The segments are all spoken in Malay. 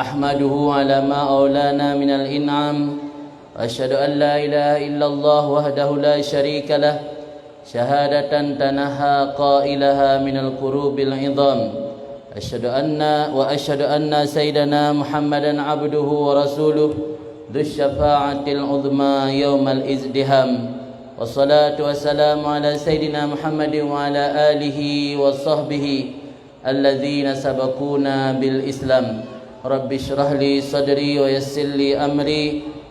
أحمده على ما أولانا من الإنعام أشهد أن لا إله إلا الله وحده لا شريك له شهادة تنهى قائلها من الكروب العظام وأشهد أن سيدنا محمدا عبده ورسوله ذو الشفاعة العظمى يوم الازدحام والصلاة والسلام على سيدنا محمد وعلى آله وصحبه الذين سبقونا بالإسلام رب اشرح لي صدري ويسر لي أمري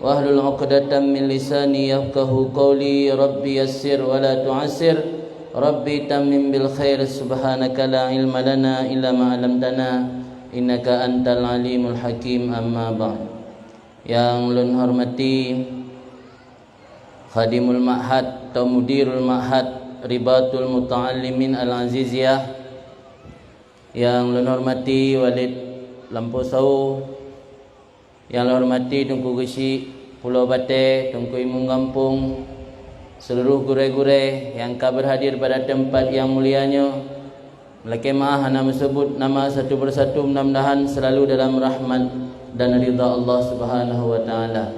واحلل عقدة من لساني يفقه قولي رب يسر ولا تعسر ربي تمم بالخير سبحانك لا علم لنا إلا ما علمتنا إنك أنت العليم الحكيم أما بعد. Yang ulun hormati Khadimul Ma'had atau Mudirul Ma'had Ribatul Muta'allimin Al-Aziziyah, yang ulun hormati Walid Lampu Sau, yang ulun hormati Tunku Gesi Pulau Bate, Tunku Imung Kampung, seluruh gure-gure yang berhadir pada tempat yang mulianya. Melaki maaf hana menyebut nama satu persatu, mudah-mudahan selalu dalam rahmat dan ridha Allah Subhanahu wa taala.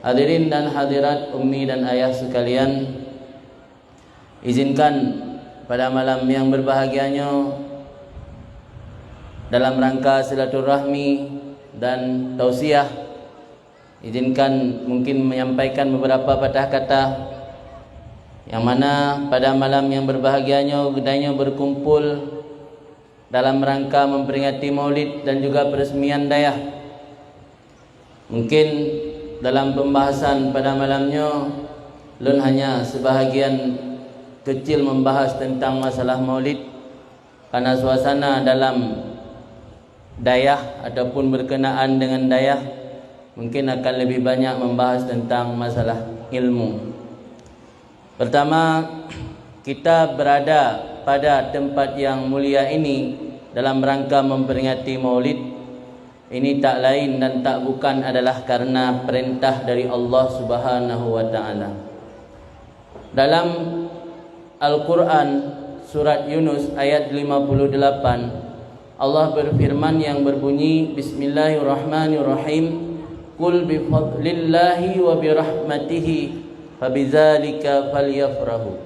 Hadirin dan hadirat, ummi dan ayah sekalian, izinkan pada malam yang berbahagianya dalam rangka silaturahmi dan tausiah, izinkan mungkin menyampaikan beberapa patah kata yang mana pada malam yang berbahagianya gedanya berkumpul dalam rangka memperingati Maulid dan juga peresmian dayah. Mungkin dalam pembahasan pada malamnya lun hanya sebahagian kecil membahas tentang masalah Maulid, karena suasana dalam dayah ataupun berkenaan dengan dayah mungkin akan lebih banyak membahas tentang masalah ilmu. Pertama, kita berada pada tempat yang mulia ini dalam rangka memperingati Maulid. Ini tak lain dan tak bukan adalah karena perintah dari Allah Subhanahu wa taala. Dalam Al-Quran surat Yunus ayat 58, Allah berfirman yang berbunyi, Bismillahirrahmanirrahim, Qul bifadlillahi wa birahmatihi fabidzalika falyafrahu.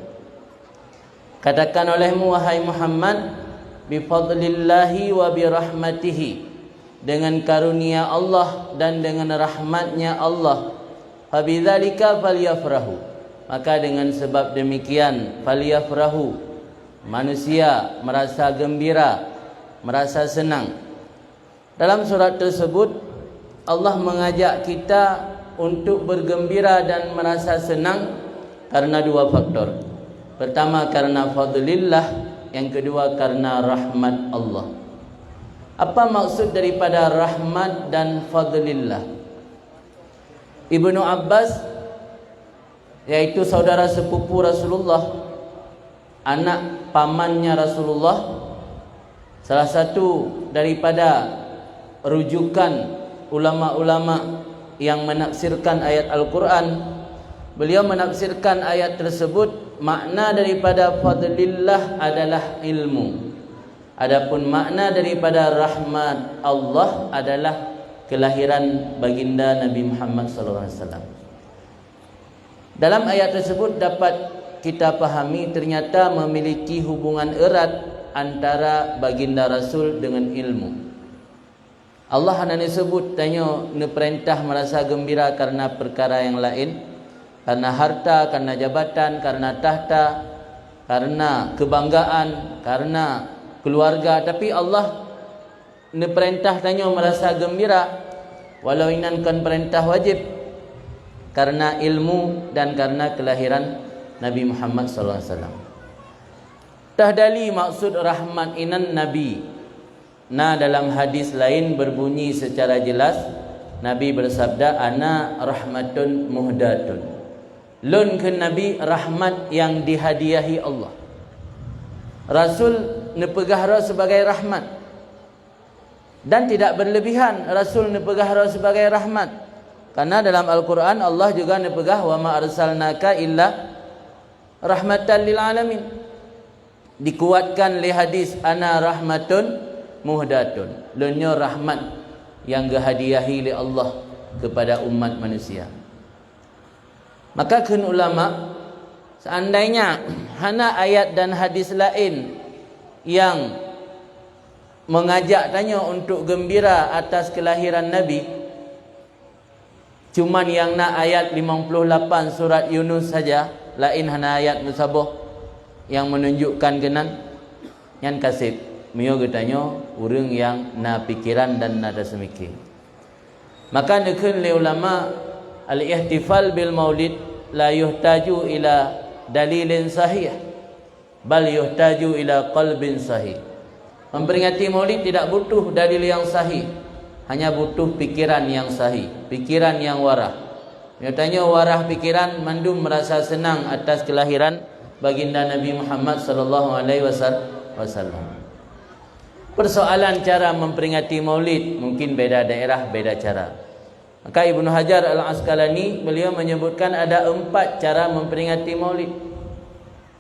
Katakan olehmu wahai Muhammad, bifadlillahi wa birahmatihi, dengan karunia Allah dan dengan rahmatnya Allah, fabidzalika falyafrahu, maka dengan sebab demikian falyafrahu, manusia merasa gembira, merasa senang. Dalam surat tersebut Allah mengajak kita untuk bergembira dan merasa senang karena dua faktor. Pertama karena fadlillah, yang kedua karena rahmat Allah. Apa maksud daripada rahmat dan fadlillah? Ibnu Abbas, yaitu saudara sepupu Rasulullah, anak pamannya Rasulullah, salah satu daripada rujukan ulama-ulama yang menafsirkan ayat Al-Quran, beliau menafsirkan ayat tersebut, makna daripada fadlillah adalah ilmu. Adapun makna daripada rahmat Allah adalah kelahiran baginda Nabi Muhammad SAW. Dalam ayat tersebut dapat kita pahami ternyata memiliki hubungan erat antara baginda Rasul dengan ilmu. Allah hanya disebut tanya perintah merasa gembira karena perkara yang lain, karena harta, karena jabatan, karena tahta, karena kebanggaan, karena keluarga. Tapi Allah perintah tanya merasa gembira, walau inankan perintah wajib, karena ilmu dan karena kelahiran Nabi Muhammad SAW. Tahdali maksud rahmat inan Nabi. Nah, dalam hadis lain berbunyi secara jelas, Nabi bersabda, ana rahmatun muhdatun. Lun ke Nabi rahmat yang dihadiahi Allah. Rasul nepegah sebagai rahmat, dan tidak berlebihan Rasul nepegah sebagai rahmat, karena dalam Al-Quran Allah juga nepegah wa ma arsalnaka illa rahmatan lil alamin. Dikuatkan oleh hadis ana rahmatun muhdatun, lunyo rahmat yang gahadiahi oleh Allah kepada umat manusia. Maka kun ulama, seandainya hana ayat dan hadis lain yang mengajak tanya untuk gembira atas kelahiran Nabi, cuman yang nak ayat 58 surat Yunus saja, lain hana ayat musabah yang menunjukkan kenan yang kasih mio getanya urang yang na pikiran dan nada semikir. Maka nekun le ulama al-ihtifal bil maulid la yuhtaju ila dalilin sahih bal yuhtaju ila qalbin sahih. Memperingati maulid tidak butuh dalil yang sahih, hanya butuh pikiran yang sahih, pikiran yang warah. Nyatanya warah pikiran mandum merasa senang atas kelahiran baginda Nabi Muhammad sallallahu alaihi wasallam. Persoalan cara memperingati maulid mungkin beda daerah, beda cara. Maka Ibnu Hajar Al-Asqalani beliau menyebutkan ada 4 cara memperingati maulid.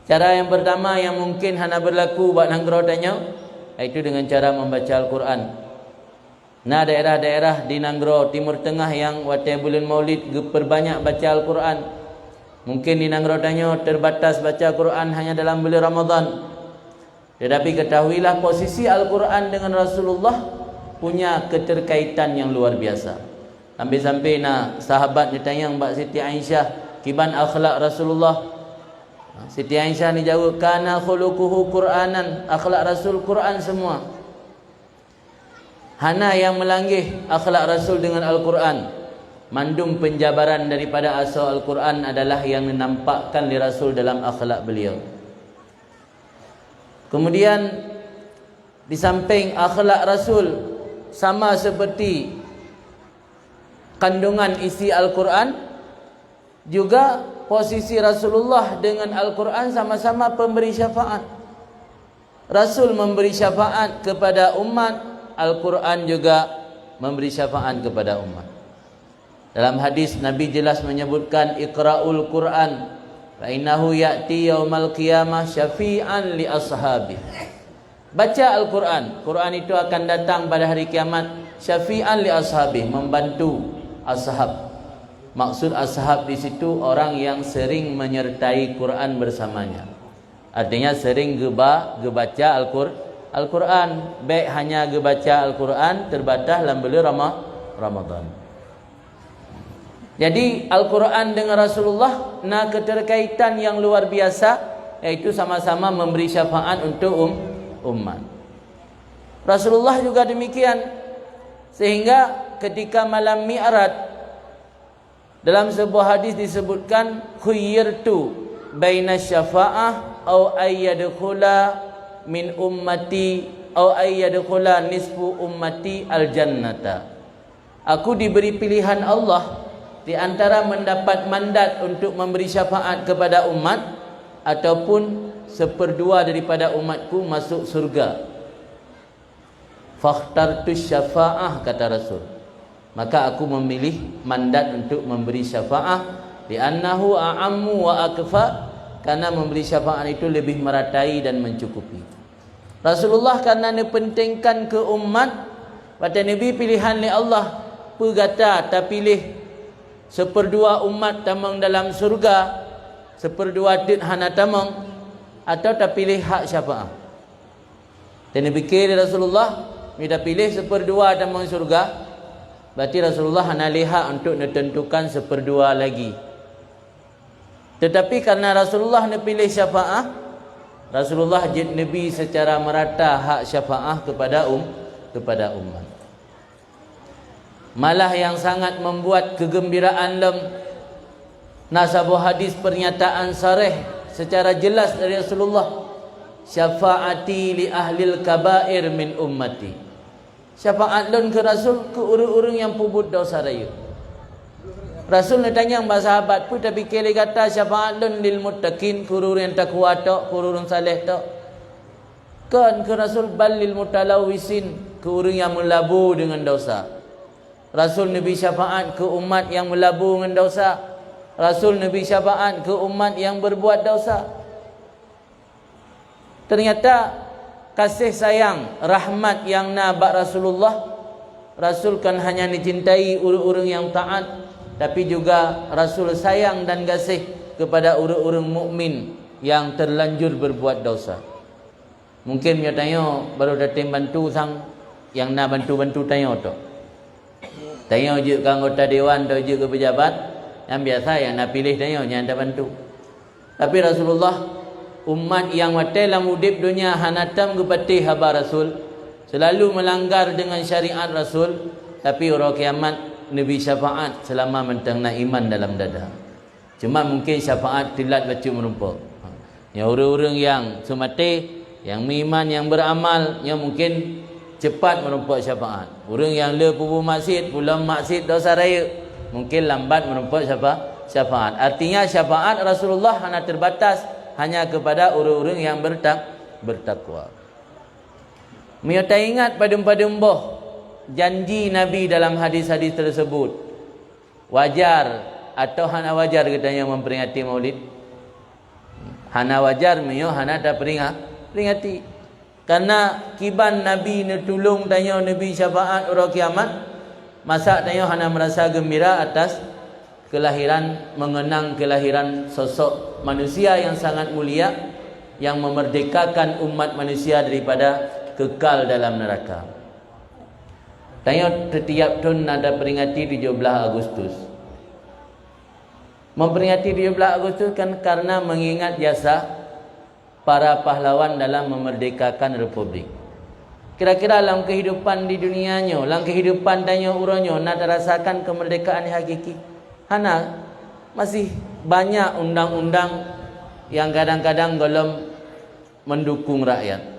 Cara yang pertama yang mungkin hana berlaku buat nanggro tanya, iaitu dengan cara membaca Al-Quran. Nah, daerah-daerah di Nanggro Timur Tengah yang watai bulan maulid perbanyak baca Al-Quran. Mungkin di Nanggro tanya terbatas baca Quran hanya dalam bulan Ramadan. Tetapi ketahuilah posisi Al-Quran dengan Rasulullah punya keterkaitan yang luar biasa. Sampai-sampai sahabat ditanya Mbak Siti Aisyah, kiban akhlak Rasulullah. Siti Aisyah ni jawab, kana khuluquhu Qur'anan, akhlak Rasul Quran semua. Hana yang melanggih akhlak Rasul dengan Al-Quran. Mandum penjabaran daripada asal Al-Quran adalah yang menampakkan di Rasul dalam akhlak beliau. Kemudian di samping akhlak Rasul sama seperti kandungan isi Al-Quran, juga posisi Rasulullah dengan Al-Quran sama-sama pemberi syafaat. Rasul memberi syafaat kepada umat, Al-Quran juga memberi syafaat kepada umat. Dalam hadis Nabi jelas menyebutkan iqra'ul Quran fa innahu ya'ti yaumal qiyamah syafi'an li ashabi. Baca Al-Quran, Quran itu akan datang pada hari kiamat syafi'an li ashabi, membantu ashab. Maksud ashab di situ orang yang sering menyertai Quran bersamanya. Artinya sering gebaca Al-Quran. Baik hanya gebaca Al-Quran terbatas dalam bulan Ramadan. Jadi Al-Quran dengan Rasulullah keterkaitan yang luar biasa, yaitu sama-sama memberi syafaat untuk umat. Rasulullah juga demikian, sehingga ketika malam Mi'raj dalam sebuah hadis disebutkan khuyyirtu baina syafa'ah au ayyadkhula min ummati au ayyadkhula nisfu ummati al-jannata. Aku diberi pilihan Allah di antara mendapat mandat untuk memberi syafaat kepada umat ataupun 1/2 daripada umatku masuk surga. Fakhtartu syafa'ah, kata Rasul. Maka aku memilih mandat untuk memberi syafaat, di annahu a'ammu wa akfa, karena memberi syafaat itu lebih meratai dan mencukupi. Rasulullah karena dipentingkan ke umat, pada Nabi pilihan oleh Allah, pegata tak pilih 1/2 umat tamang dalam surga, 1/2 dit hana tamang, atau tak pilih hak syafaat. Dan fikir Rasulullah, bila pilih 1/2 tamang surga, berarti Rasulullah hana lihat untuk menentukan 1/2 lagi. Tetapi karena Rasulullah nak pilih syafaat, Rasulullah jid Nabi secara merata hak syafaat kepada umat. Malah yang sangat membuat kegembiraan nasabuh hadis pernyataan sarih secara jelas dari Rasulullah, syafaati li ahlil kabair min ummati. Syafaat lun ke Rasul ke urang-urang yang pubut dosa raya. Rasul nak tanya mbak sahabat pun tapi kali kata syafaat lun lil muttaqin, ke urang yang takwa tok, ke urang saleh tok. Kan ke Rasul bal lil mutalawisin, ke urang yang melabu dengan dosa. Rasul Nabi syafaat ke umat yang melabu dengan dosa. Rasul Nabi syafaat ke umat yang berbuat dosa. Ternyata kasih sayang, rahmat yang nabak Rasulullah Rasul kan hanya dicintai orang-orang yang taat, tapi juga Rasul sayang dan kasih kepada orang-orang mukmin yang terlanjur berbuat dosa. Mungkin dia tanya baru datang bantu sang yang nak bantu-bantu tanya tu. Tanya je ke anggota dewan atau je ke pejabat, yang biasa yang nak pilih tanya yang nak bantu. Tapi Rasulullah umat yang mati dalam hidup dunia hanatam kepati haba Rasul, selalu melanggar dengan syariat Rasul, tapi orang kiamat Nabi syafaat selama mentang nak iman dalam dada. Cuma mungkin syafaat tilat baca merumpuk. Yang orang-orang yang semati, yang beriman, yang beramal, yang mungkin cepat menumpuk syafaat. Orang yang lepupu maksiat, pulang maksiat dosa raya, mungkin lambat menumpuk syafaat. Artinya syafaat Rasulullah hanya terbatas hanya kepada orang-orang yang bertakwa. Mereka ingat pada boh janji Nabi dalam hadis-hadis tersebut. Wajar atau hana wajar katanya memperingati Maulid? Hana wajar mereka hana ada peringati. Karena kiban Nabi ni tolong tanya Nabi syafaat orang kiamat, masa tanya hana merasa gembira atas kelahiran, mengenang kelahiran sosok manusia yang sangat mulia yang memerdekakan umat manusia daripada kekal dalam neraka. Tanya setiap tahun ada peringati 17 Agustus. Memperingati 17 Agustus kan karena mengingat jasa para pahlawan dalam memerdekakan republik. Kira-kira dalam kehidupan di dunianya, dalam kehidupan tanya uranyo nak rasakan kemerdekaan yang hakiki. Hana masih banyak undang-undang yang kadang-kadang golom mendukung rakyat.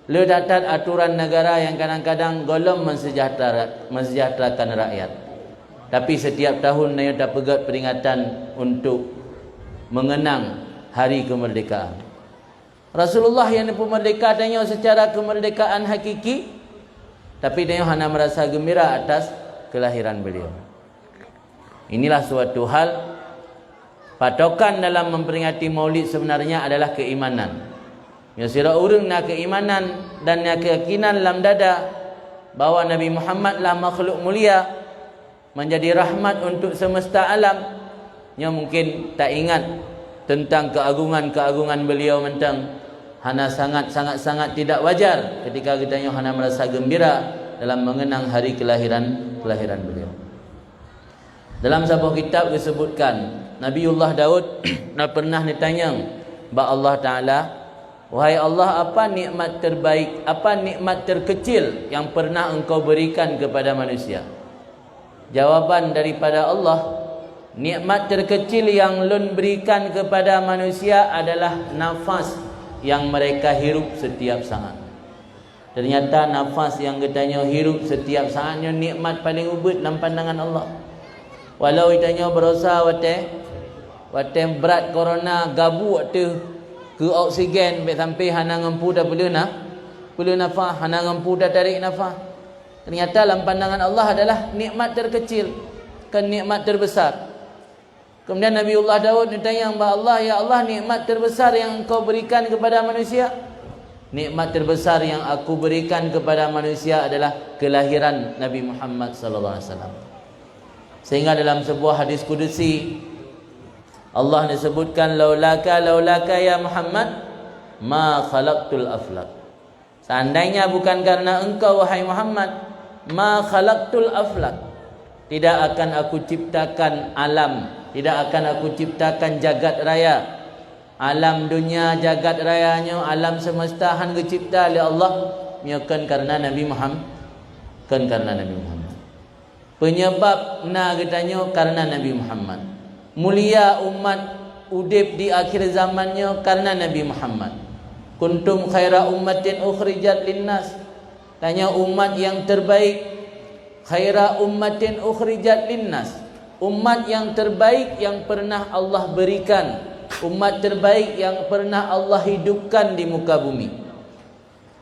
Ledatat aturan negara yang kadang-kadang golom mensejahterakan rakyat. Tapi setiap tahun dia dapat peringatan untuk mengenang hari kemerdekaan. Rasulullah yang merdeka tanya secara kemerdekaan hakiki, tapi dia hanya merasa gembira atas kelahiran beliau. Inilah suatu hal patokan dalam memperingati Maulid sebenarnya adalah keimanan. Ya sira urang nak keimanan dan nak keyakinan dalam dada bahawa Nabi Muhammadlah makhluk mulia, menjadi rahmat untuk semesta alam. Yang mungkin tak ingat tentang keagungan-keagungan beliau mentang hana sangat tidak wajar ketika kita hana merasa gembira dalam mengenang hari kelahiran beliau. Dalam sebuah kitab disebutkan Nabiullah Daud pernah ditanya ba Allah Taala, wahai Allah, apa nikmat terbaik, apa nikmat terkecil yang pernah engkau berikan kepada manusia? Jawaban daripada Allah, nikmat terkecil yang Lun berikan kepada manusia adalah nafas yang mereka hirup setiap saat. Ternyata nafas yang katanya hirup setiap saatnya nikmat paling ubud dalam pandangan Allah. Walau itanya berusaha wate berat corona gabu waktu ke oksigen sampai hana ngempu dah perlu nafas, hana ngempu dah tarik nafas. Ternyata dalam pandangan Allah adalah nikmat terkecil, kan nikmat terbesar. Kemudian Nabiullah Daud ditanya kepada Allah, ya Allah, nikmat terbesar yang engkau berikan kepada manusia? Nikmat terbesar yang aku berikan kepada manusia adalah kelahiran Nabi Muhammad sallallahu alaihi wasallam. Sehingga dalam sebuah hadis kudusi Allah disebutkan, laulaka ya Muhammad ma khalaqtul aflaq. Seandainya bukan karena engkau wahai Muhammad, ma khalaqtul aflaq, tidak akan aku ciptakan alam, tidak akan aku ciptakan jagat raya. Alam dunia, jagat rayanya, alam semesta han dicipta oleh Allah, bukan karena Nabi Muhammad, kan karena Nabi Muhammad. Penyebab katanya karena Nabi Muhammad. Mulia umat udip di akhir zamannya karena Nabi Muhammad. Kuntum khaira ummatin ukhrijat linnas. Tanya umat yang terbaik, khaira ummatin ukhrijat linnas, umat yang terbaik yang pernah Allah berikan, umat terbaik yang pernah Allah hidupkan di muka bumi.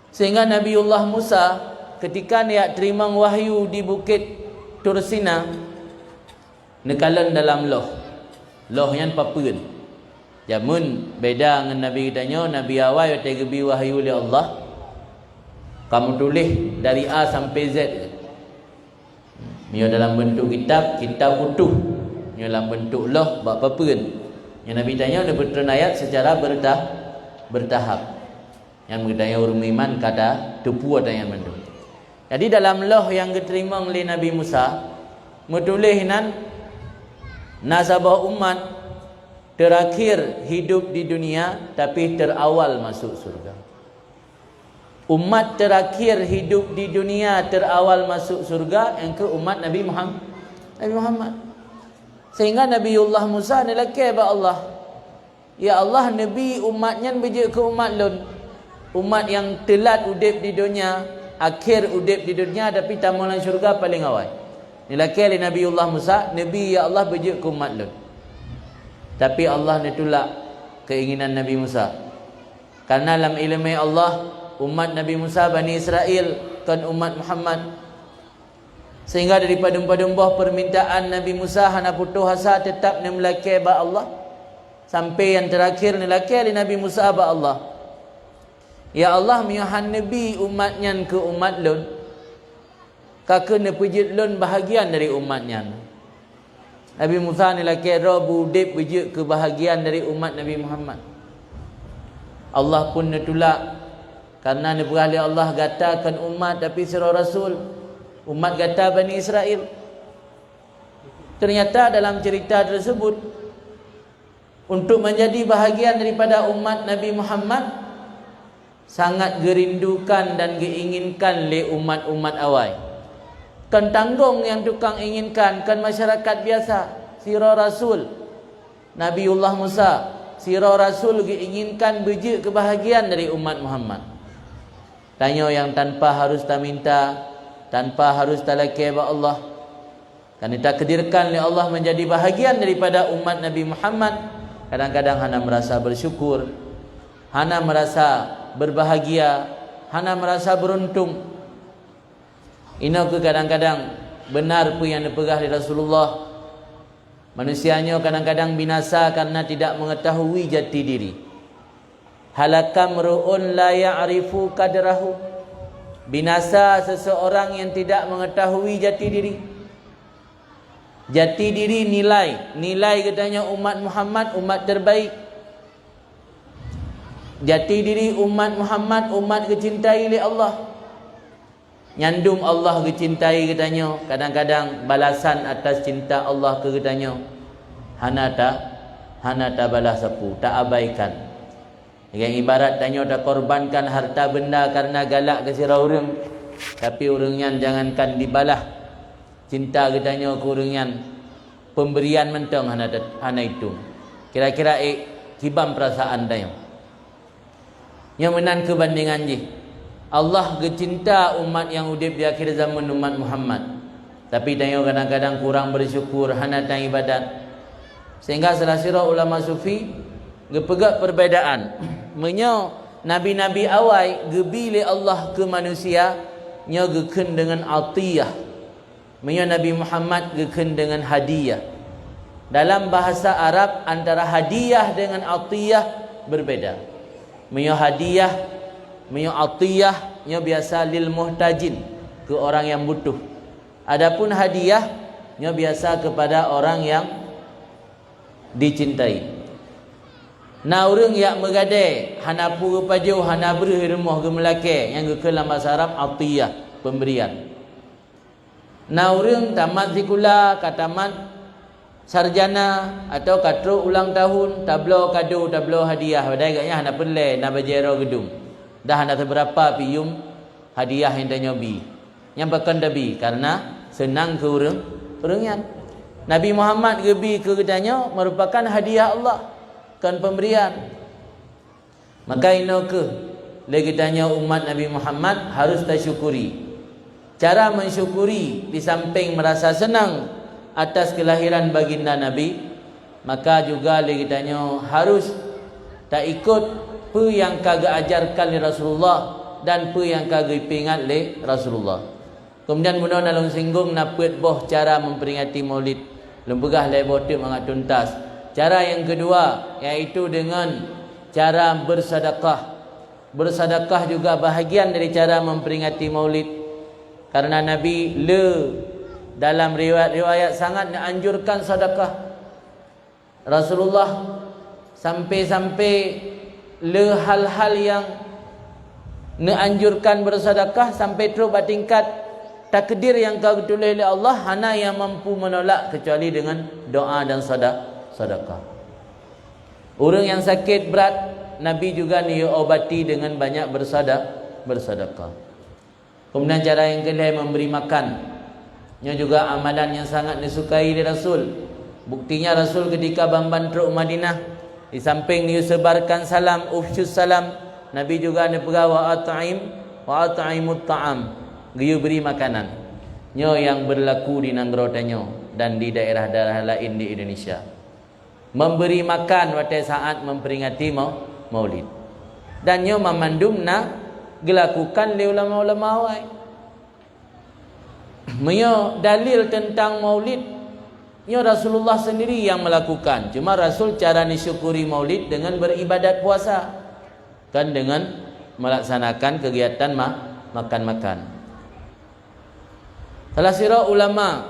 Sehingga Nabiullah Musa ketika dia terima wahyu di bukit Tursina, nekalan dalam loh yang papun. Jamun beda dengan Nabi kitanya, Nabi awal yang tergebi wahyu oleh Allah, kamu tulis dari A sampai Z. Mio dalam bentuk kitab, kitab utuh. Mio dalam bentuk loh, buat apa kan? Yang Nabi tanya ada berturun ayat secara bertahap. Yang bertanya urung iman kata tepu ada yang mendu. Jadi dalam loh yang diterima oleh Nabi Musa, menulis nan nasabah umat terakhir hidup di dunia tapi terawal masuk surga. Umat terakhir hidup di dunia terawal masuk surga yang ke umat Nabi Muhammad. Sehingga Nabiullah Musa ni laki ba Allah. Ya Allah, Nabi umatnya beje ke umat lun. Umat yang telat udip di dunia, akhir udip di dunia tapi tamulan syurga paling awal. Ni laki ali Nabiullah Musa, Nabi ya Allah beje ke umat lun. Tapi Allah ni tolak keinginan Nabi Musa. Karena dalam ilmu Allah, umat Nabi Musa Bani Israel kan umat Muhammad. Sehingga daripada umpah permintaan Nabi Musa hana putus asa tetap ni melaki ba Allah. Sampai yang terakhir ni laki ali Nabi Musa ba Allah. Ya Allah, miyahan Nabi umatnya ke umat lun. Kaka ne pejit lun bahagian dari umatnya. Nabi Musa ni laki rabu dip pejit kebahagiaan dari umat Nabi Muhammad. Allah pun ne tolak karena ne berahli Allah gatakan umat tapi sira rasul. Umat gata Bani Israel. Ternyata dalam cerita tersebut, untuk menjadi bahagian daripada umat Nabi Muhammad, sangat gerindukan dan diinginkan oleh umat-umat awal. Kan tanggung yang tukang inginkan, kan masyarakat biasa. Sira Rasul Nabiullah Musa, sira Rasul diinginkan beji kebahagiaan dari umat Muhammad. Tanya yang tanpa harus tak minta, tanpa harus talaki ba Allah, kan ditakdirkan oleh Allah menjadi bahagian daripada umat Nabi Muhammad. Kadang-kadang hana merasa bersyukur, hana merasa berbahagia, hana merasa beruntung. Ini ke kadang-kadang benar pun yang dipegah oleh Rasulullah. Manusianya kadang-kadang binasa karena tidak mengetahui jati diri. Halakam ru'un la ya'rifu qadrahu. Binasa seseorang yang tidak mengetahui jati diri. Jati diri nilai katanya umat Muhammad umat terbaik. Jati diri umat Muhammad umat kecintai oleh Allah. Nyandung Allah kecintai katanya. Kadang-kadang balasan atas cinta Allah ke katanya hana ta balas sapu, tak abaikan. Yang ibarat tanya dah korbankan harta benda karena galak ke sira urang, tapi urangnya jangankan dibalah cinta katanya ke urangnya pemberian mentang hana itu. Kira-kira kibam perasaan tanya. Yang menan kebandingan je. Allah kecinta umat yang udip di akhir zaman umat Muhammad. Tapi tanya kadang-kadang kurang bersyukur hana tang ibadat. Sehingga salah sira ulama sufi gepegak perbedaan. Menyo nabi-nabi awal gebili Allah ke manusia nya geken dengan atiyah. Menyo Nabi Muhammad geken dengan hadiah. Dalam bahasa Arab antara hadiah dengan atiyah berbeda. Menyo hadiah, menyo atiyah nya biasa lil muhtajin, ke orang yang butuh. Adapun hadiah nya biasa kepada orang yang dicintai. Na urang yak megade hana pu pajau hana beri rumah ke melake yang ke dalam bahasa Arab atiyah, pemberian. Na urang tamat sekolah, katamat sarjana atau katro ulang tahun, tablo kado, tablo hadiah, badai gaknya hana perle na bajero gedung. Dah hana seberapa pium hadiah yang danyobi. Yang bahkan dabi karena senang ke urangnya. Nabi Muhammad gebi ke katanya merupakan hadiah Allah. Kan pemberian. Maka ino ke lagi tanya umat Nabi Muhammad harus tersyukuri. Cara mensyukuri di samping merasa senang atas kelahiran baginda Nabi, maka juga lagi tanya harus tak ikut apa yang kagak ajarkan oleh Rasulullah dan apa yang kagak pingat oleh Rasulullah. Kemudian mudah nalung singgung napet boh cara memperingati Maulid. Lembegah leboh tu mangat tuntas. Cara yang kedua yaitu dengan cara bersedekah. Bersedekah juga bahagian dari cara memperingati Maulid. Karena Nabi dalam riwayat-riwayat sangat anjurkan sedekah. Rasulullah sampai-sampai hal-hal yang anjurkan bersedekah sampai terus tingkat takdir yang kau tulis oleh Allah, hana yang mampu menolak kecuali dengan doa dan sedekah. Orang yang sakit berat, Nabi juga obati dengan banyak bersedekah. Kemudian cara yang kedua, memberi makan. Ini juga amalan yang sangat disukai oleh Rasul. Buktinya Rasul ketika bantruk Madinah, di samping dia sebarkan salam, ufsyus salam, Nabi juga ada wa at'imut ta'am, dia beri makanan. Nyo yang berlaku di Nanggrotanyo dan di daerah-daerah lain di Indonesia. Memberi makan pada saat memperingati Maulid. Dan nyo memandumna dilakukan oleh ulama-ulama awal. Menyo dalil tentang Maulid, nyo Rasulullah sendiri yang melakukan. Cuma Rasul cara disyukuri Maulid dengan beribadat puasa, kan dengan melaksanakan kegiatan makan-makan. Salah sira ulama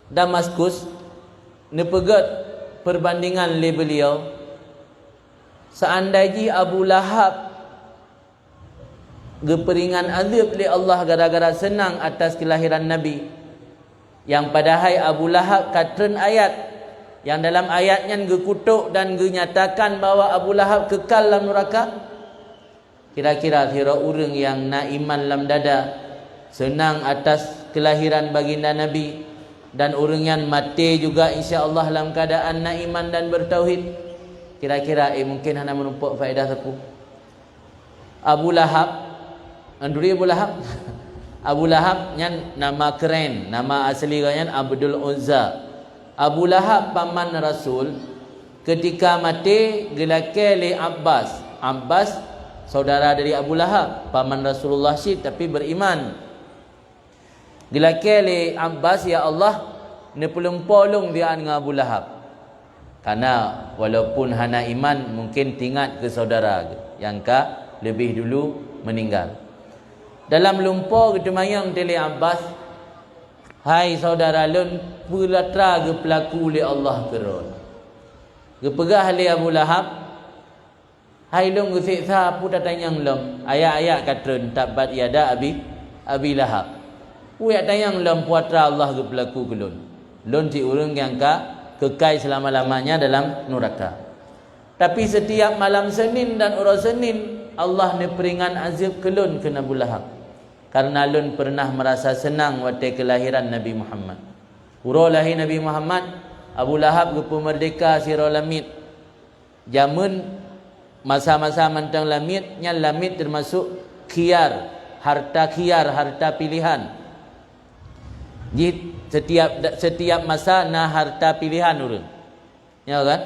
Damaskus nepegat perbandingan le beliau, seandainya Abu Lahab geperingan azab li Allah gara-gara senang atas kelahiran Nabi, yang padahal Abu Lahab katren ayat yang dalam ayatnya gekutuk dan genyatakan bahwa Abu Lahab kekal dalam neraka. Kira-kira sira urang yang na iman lam dada, senang atas kelahiran baginda Nabi, dan orang yang mati juga insya-Allah dalam keadaan na iman dan bertauhid, kira-kira mungkin hanya menumpuk faedah sapu. Abu Lahab, anduri Abu Lahab. Abu Lahab nyan nama keren, nama asli nya Abdul Uzza. Abu Lahab paman Rasul ketika mati gelake le Abbas. Abbas saudara dari Abu Lahab, paman Rasulullah syid tapi beriman. Gelake le Abbas, ya Allah, ne pelempolong dia dengan Abu Lahab. Karena walaupun hana iman, mungkin tingat ke saudara yang lebih dulu meninggal. Dalam lumpur kita mayang tele Abbas, hai saudara lun pulatra ge pelaku li Allah keron. Ge pegah li Abu Lahab, hai lun ge siksa pu tatanyang lom. Ayat-ayat katron tabat yada Abi Lahab. Uyak tayang lom puatra Allah ge pelaku kelun. Lun si urang yang kekal selama-lamanya dalam neraka. Tapi setiap malam Senin dan urus Senin, Allah ne peringan azab kelun ke Abu Lahab. Karena lun pernah merasa senang waktu kelahiran Nabi Muhammad. Uro lahir Nabi Muhammad, Abu Lahab gepu merdeka sira lamit. Jamun masa-masa mentang lamit, nya lamit termasuk khiyar, harta pilihan. Jadi setiap masa na harta pilihan urang. Ya kan?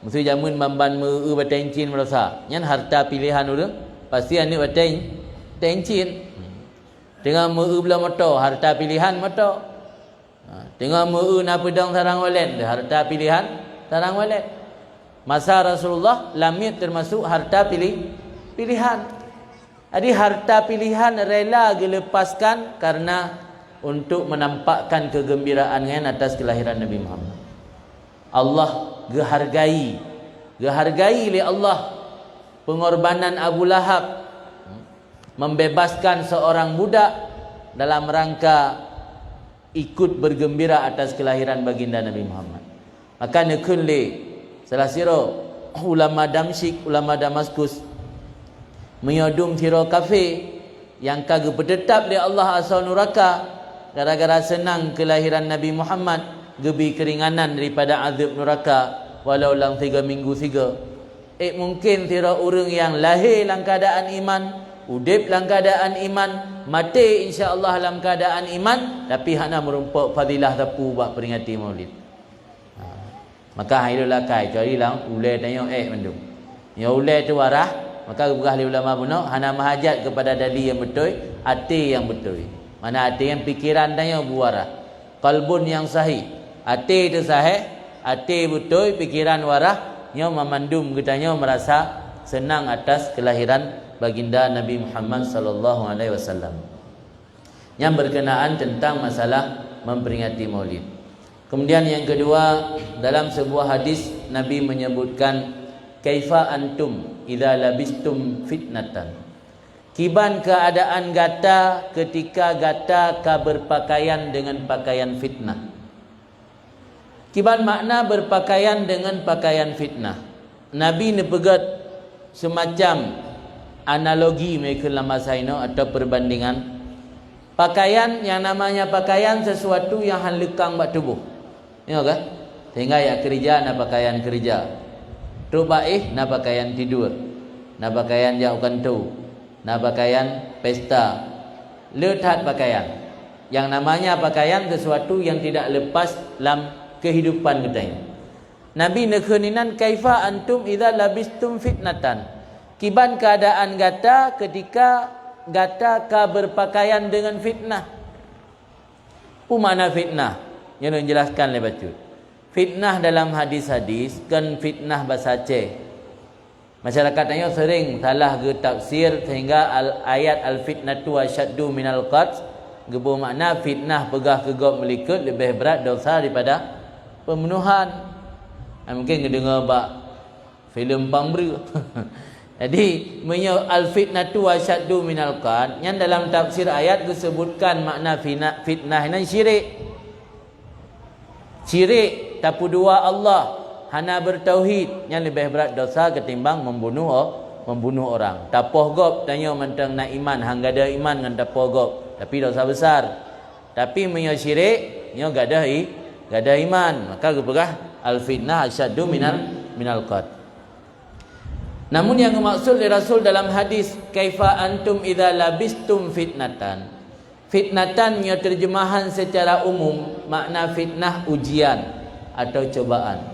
Mesti jamun mamban meu batencin merasa. Nya harta pilihan urang pasti ane batencin. Tengah meu belah motor, harta pilihan motor. Tengah meu na pedang sarang walet, harta pilihan sarang walet. Masa Rasulullah lamit termasuk harta pilihan. Jadi harta pilihan rela dilepaskan karena untuk menampakkan kegembiraan atas kelahiran Nabi Muhammad. Allah gehargai oleh Allah pengorbanan Abu Lahab membebaskan seorang budak dalam rangka ikut bergembira atas kelahiran baginda Nabi Muhammad. Maka nekun le salah siro ulama Damsyik, ulama Damaskus menyodum siro kafe yang kagak bertetap di Allah asal neraka gara-gara senang kelahiran Nabi Muhammad, gebi keringanan daripada azab neraka walau lang 3 minggu 3. Mungkin siro orang yang lahir dalam keadaan iman, udip dalam keadaan iman, mati insya-Allah dalam keadaan iman, tapi hana merumpuk fadilah tapu buat peringati Maulid. Maka hailulah kai cari lang ulai tanya mendung. Ya ulai tu warah, maka berah ulama buno hana mahajat kepada dali yang betul, hati yang betul. Mana hati yang pikiran tanya buarah. Qalbun yang sahih. Hati itu sahih, hati betul, pikiran warah, nya memandum kitanya merasa senang atas kelahiran baginda Nabi Muhammad sallallahu alaihi wasallam. Yang berkenaan tentang masalah memperingati Maulid. Kemudian yang kedua, dalam sebuah hadis Nabi menyebutkan kaifa antum idza labistum fitnatan. Kiban keadaan gata ketika gata ka berpakaian dengan pakaian fitnah. Kiban makna berpakaian dengan pakaian fitnah. Nabi nepegat semacam analogi mereka dalam masa ini atau perbandingan. Pakaian yang namanya pakaian sesuatu yang lekang bak tubuh. Tengok kan? Sehingga ya kerja na pakaian kerja. Tu baik na pakaian tidur. Na pakaian jauh kantu. Na pakaian pesta. Letat pakaian. Yang namanya pakaian sesuatu yang tidak lepas dalam kehidupan kita. Nabi nekheninan kaifa antum idza labistum fitnatan. Kiban keadaan gata ketika gata ka berpakaian dengan fitnah. Apa makna fitnah? Yang dijelaskan oleh bacut. Fitnah dalam hadis-hadis kan fitnah bahasa Aceh. Masyarakatnya sering salah ke tafsir sehingga ayat al-fitnatu asyaddu minal qatl. Gebu makna fitnah pegah kegop melikut lebih berat dosa daripada pembunuhan. Mungkin dengar bak filem Pambri. Jadi al-fitnatu asyaddu minal qatl, yang dalam tafsir ayat disebutkan makna fitnah ini syirik. Syirik tapu dua Allah, hana bertauhid yang lebih berat dosa ketimbang membunuh orang. Tapoh gop tanya mentang nak iman, hang gada iman dengan tapoh gop, tapi dosa besar. Tapi menyo syirik, nyo gada iman, maka gepegah al-fitnah asyaddu minal qatl. Namun yang dimaksud oleh Rasul dalam hadis kaifa antum idza labistum fitnatan. Fitnatan punya terjemahan secara umum makna fitnah ujian atau cobaan.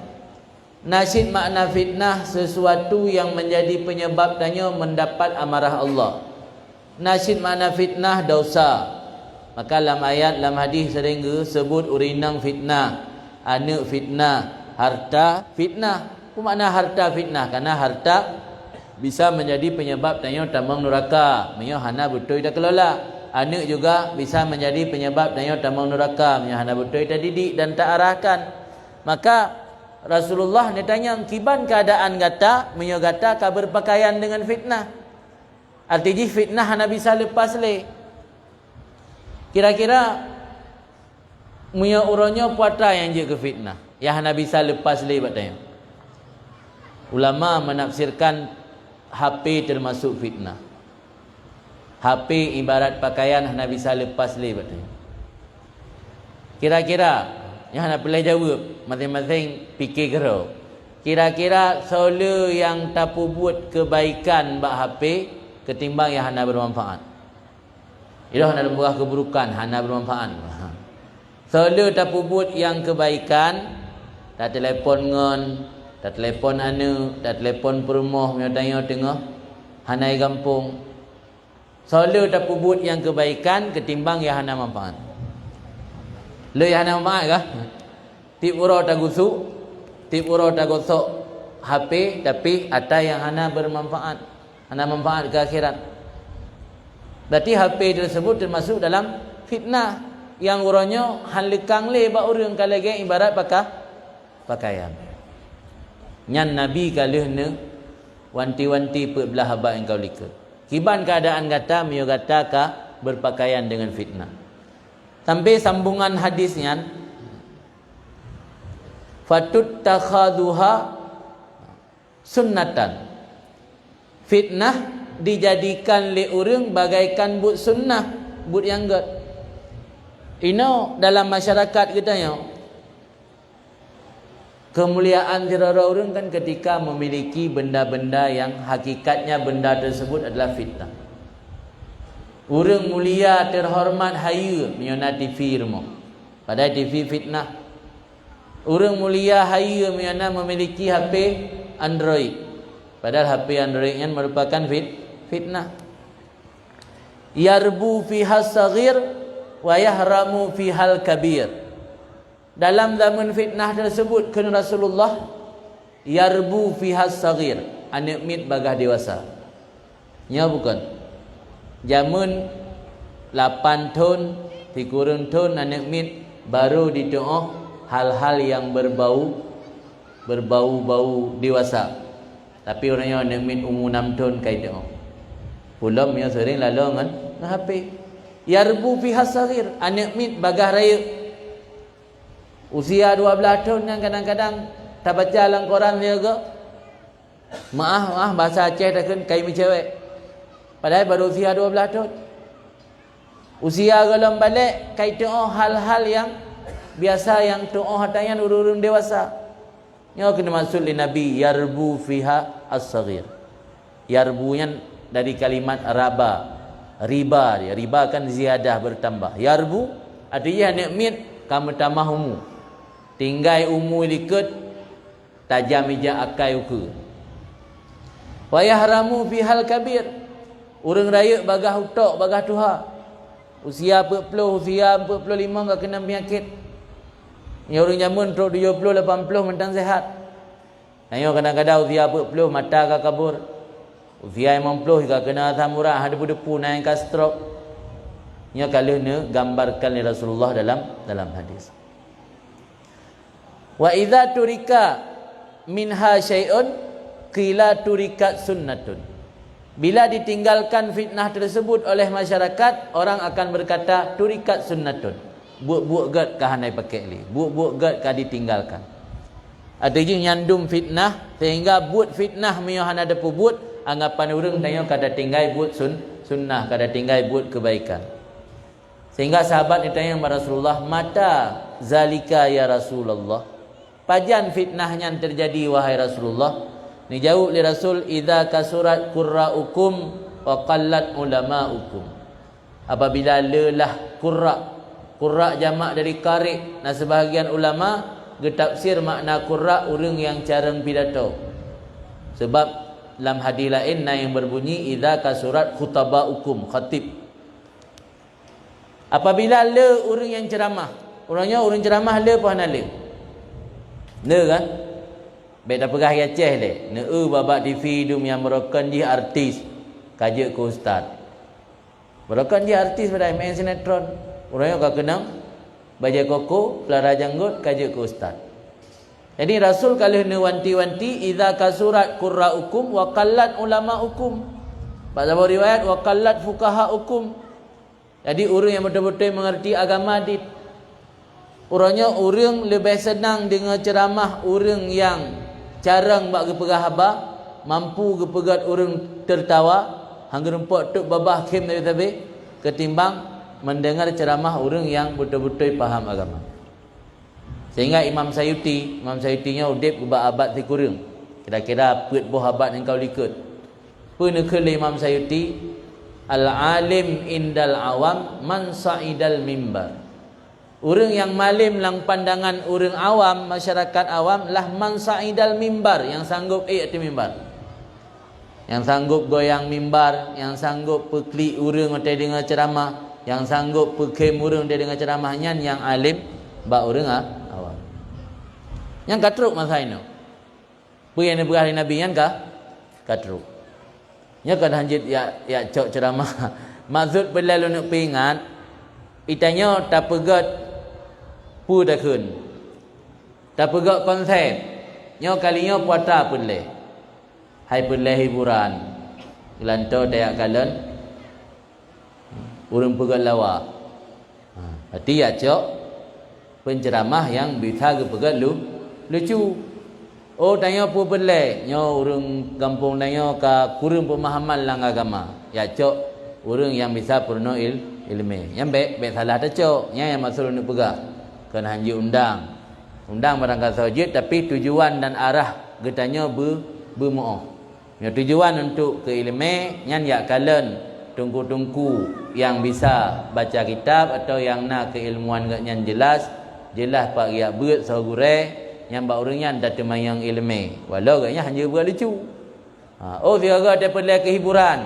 Nasid makna fitnah sesuatu yang menjadi penyebab tanya mendapat amarah Allah. Nasid makna fitnah dosa. Maka dalam ayat dalam hadis sering sebut urinang fitnah, anak fitnah, harta fitnah. Apa makna harta fitnah? Karena harta bisa menjadi penyebab tanya tambang neraka, menyo hana betul dah kelola. Anak juga bisa menjadi penyebab tanya tambang neraka, menyo hana betul dah didik dan tak arahkan. Maka Rasulullah ni tanya kiban keadaan gata, menyo gata ka berpakaian dengan fitnah. Artinya fitnah hana bisa lepas le. Kira-kira menyo uronyo puata yang je ke fitnah, yang hana bisa lepas le batanya. Ulama menafsirkan HP termasuk fitnah. HP ibarat pakaian hana bisa lepas le batanya. Kira-kira yang nak boleh jawab masing-masing fikir kira. Kira-kira solar yang tapu buat kebaikan bak HP ketimbang yang hana bermanfaat. Itu hana membuat keburukan, hana bermanfaat. Solar tapu buat yang kebaikan, tak telefon ngon, tak telefon anu, tak telefon perumah menyodanya tengah hanai kampung. Solar tapu buat yang kebaikan ketimbang yang hana manfaat. Le yang hana manfaat kah? Tip ura tak gusuk, tip ura tak gosok HP, tapi ada yang hana bermanfaat, hana manfaat ke akhirat. Berarti HP tersebut termasuk dalam fitnah yang uranya halikang le ba urang kalage ibarat pakaian. Nyan Nabi kalihna wanti-wanti pe belah haba engkau likut. Kiban keadaan kata miyo kata ka berpakaian dengan fitnah. Sampai sambungan hadisnya fatut takhaduha sunnatan. Fitnah dijadikan le urang bagaikan but sunnah, but yang god. Ino dalam masyarakat kita yo kemuliaan diri orang kan ketika memiliki benda-benda yang hakikatnya benda tersebut adalah fitnah. Orang mulia terhormat haya menyona TV rumah, padahal TV fitnah. Orang mulia haya menyona memiliki HP Android, padahal HP Android yang merupakan fitnah. Yarbu fiha saghir wa yahramu fihal kabir. Dalam zaman fitnah tersebut kena Rasulullah yarbu fiha saghir, anak mit bagah dewasa. Nya bukan. Zaman 8 tahun, 3 tahun anak mit baru dito'oh hal-hal yang berbau dewasa. Tapi orangnya nak min umur 6 tahun kai tengok. Pulam yang sering lalu dengan HP. Yarbu fi hasagir, anak min bagah raya. Usia 12 tahun yang kadang-kadang tak baca dalam Quran dia ke. Maaf bahasa Aceh dah kan kai cewek. Padahal baru usia 12 tahun. Usia golong balik kai tengok hal-hal yang biasa yang tengok hatayan urun dewasa. Yang kena maksud li Nabi yarbu fiha as-saghir. Yarbunya dari kalimat riba dia. Riba kan ziyadah bertambah. Yarbu artinya nikmat kamu tambah umur. Tinggal umur dikit tajam ija akai uku. Wa yahramu fihal kabir. Urang raya bagah utok bagah tuha. Usia 40, usia 45 enggak kena penyakit. Yang orang zaman 70, 80 mentang sehat. Ayo kadang-kadang usia 40 mata ka kabur. Usia 50 juga kena asam urat, ada debu naik ka stroke. Nya kalau ne gambarkan oleh Rasulullah dalam hadis. Wa idza turika minha syai'un qila turikat sunnatun. Bila ditinggalkan fitnah tersebut oleh masyarakat, orang akan berkata turikat sunnatun. Buat gad kah handai pakai li. Buat gad kah ditinggalkan. Artinya nyandum fitnah sehingga buat fitnah mio hana ada buat anggapan urang tanya kada tinggal buat sunnah, kada tinggal buat kebaikan. Sehingga sahabat ditanya kepada Rasulullah, "Mata zalika ya Rasulullah?" Pajan fitnahnya yang terjadi wahai Rasulullah? Ni jawab li Rasul, "Idza kasurat qurra'ukum wa qallat ulama'ukum." Apabila lelah qurra jamak dari qari, nah sebahagian ulama getafsir makna qurra urang yang carang pidato. Sebab dalam hadis lain yang berbunyi idza kasurat khutaba'ukum, khatib. Apabila le orang yang ceramah, orangnya orang ceramah le apa hana le? Le kan? Baik dah pegah Aceh le. Ne babak TV dum yang merokan dia artis, kaje ke ustaz. Merokan dia artis pada main sinetron. Orangnya kau kenang baja koko, pelara janggut, kaje ke ustaz. Jadi Rasul kalau ne wanti-wanti idza kasurat qurra'ukum wa qallat ulama'ukum. Pada riwayat wa qallat fuqaha'ukum. Jadi orang yang betul-betul mengerti agama di orangnya orang lebih senang dengan ceramah orang yang carang bak gepegah haba, mampu gepegat orang tertawa, hangga rempak tuk babah kim dari tabe ketimbang mendengar ceramah orang yang betul-betul faham agama. Sehingga Imam Sayutinya udip ubah abad ti kurang. Kira-kira put boh abad yang kau likut. Pun nekele Imam Sayuti al-alim indal awam man sa'idal mimbar. Orang yang malim lang pandangan orang awam, masyarakat awam lah man sa'idal mimbar, yang sanggup ati mimbar. Yang sanggup goyang mimbar, yang sanggup pekli orang atau dengar ceramah, yang sanggup pekem orang dia dengar ceramahnya, yang alim bak orang awam. Yang katruk masa ini. Pu yang berah Nabi yang katruk. Nya kan hanjit ya cok ceramah. Maksud bila lu nak pingat, itanya tak pegat pu dah kun. Tak pegat konsep. Nya kalinya puata pun le. Hai pun le hiburan. Gelanto dayak kalen. Urang pegat lawa. Hati ya cok penceramah yang bisa pegat lucu. Oh tanya apa belai? Nyo orang kampung tanya ka kurang pemahaman lang agama. Ya cok orang yang bisa purno ilmu. Yang baik salah dah cok. Yang maksud nak pegah. Kena hanji undang. Undang barangkali sahaja tapi tujuan dan arah getanya bermoh. Yang tujuan untuk ke ilmu yang ya kalen tungku-tungku yang bisa baca kitab atau yang nak keilmuan yang jelas pak ya beut sahugure. Yang bak orangnya dah temayang ilmu. Walau agaknya hanya berlucu. Oh dia ada daripada kehiburan.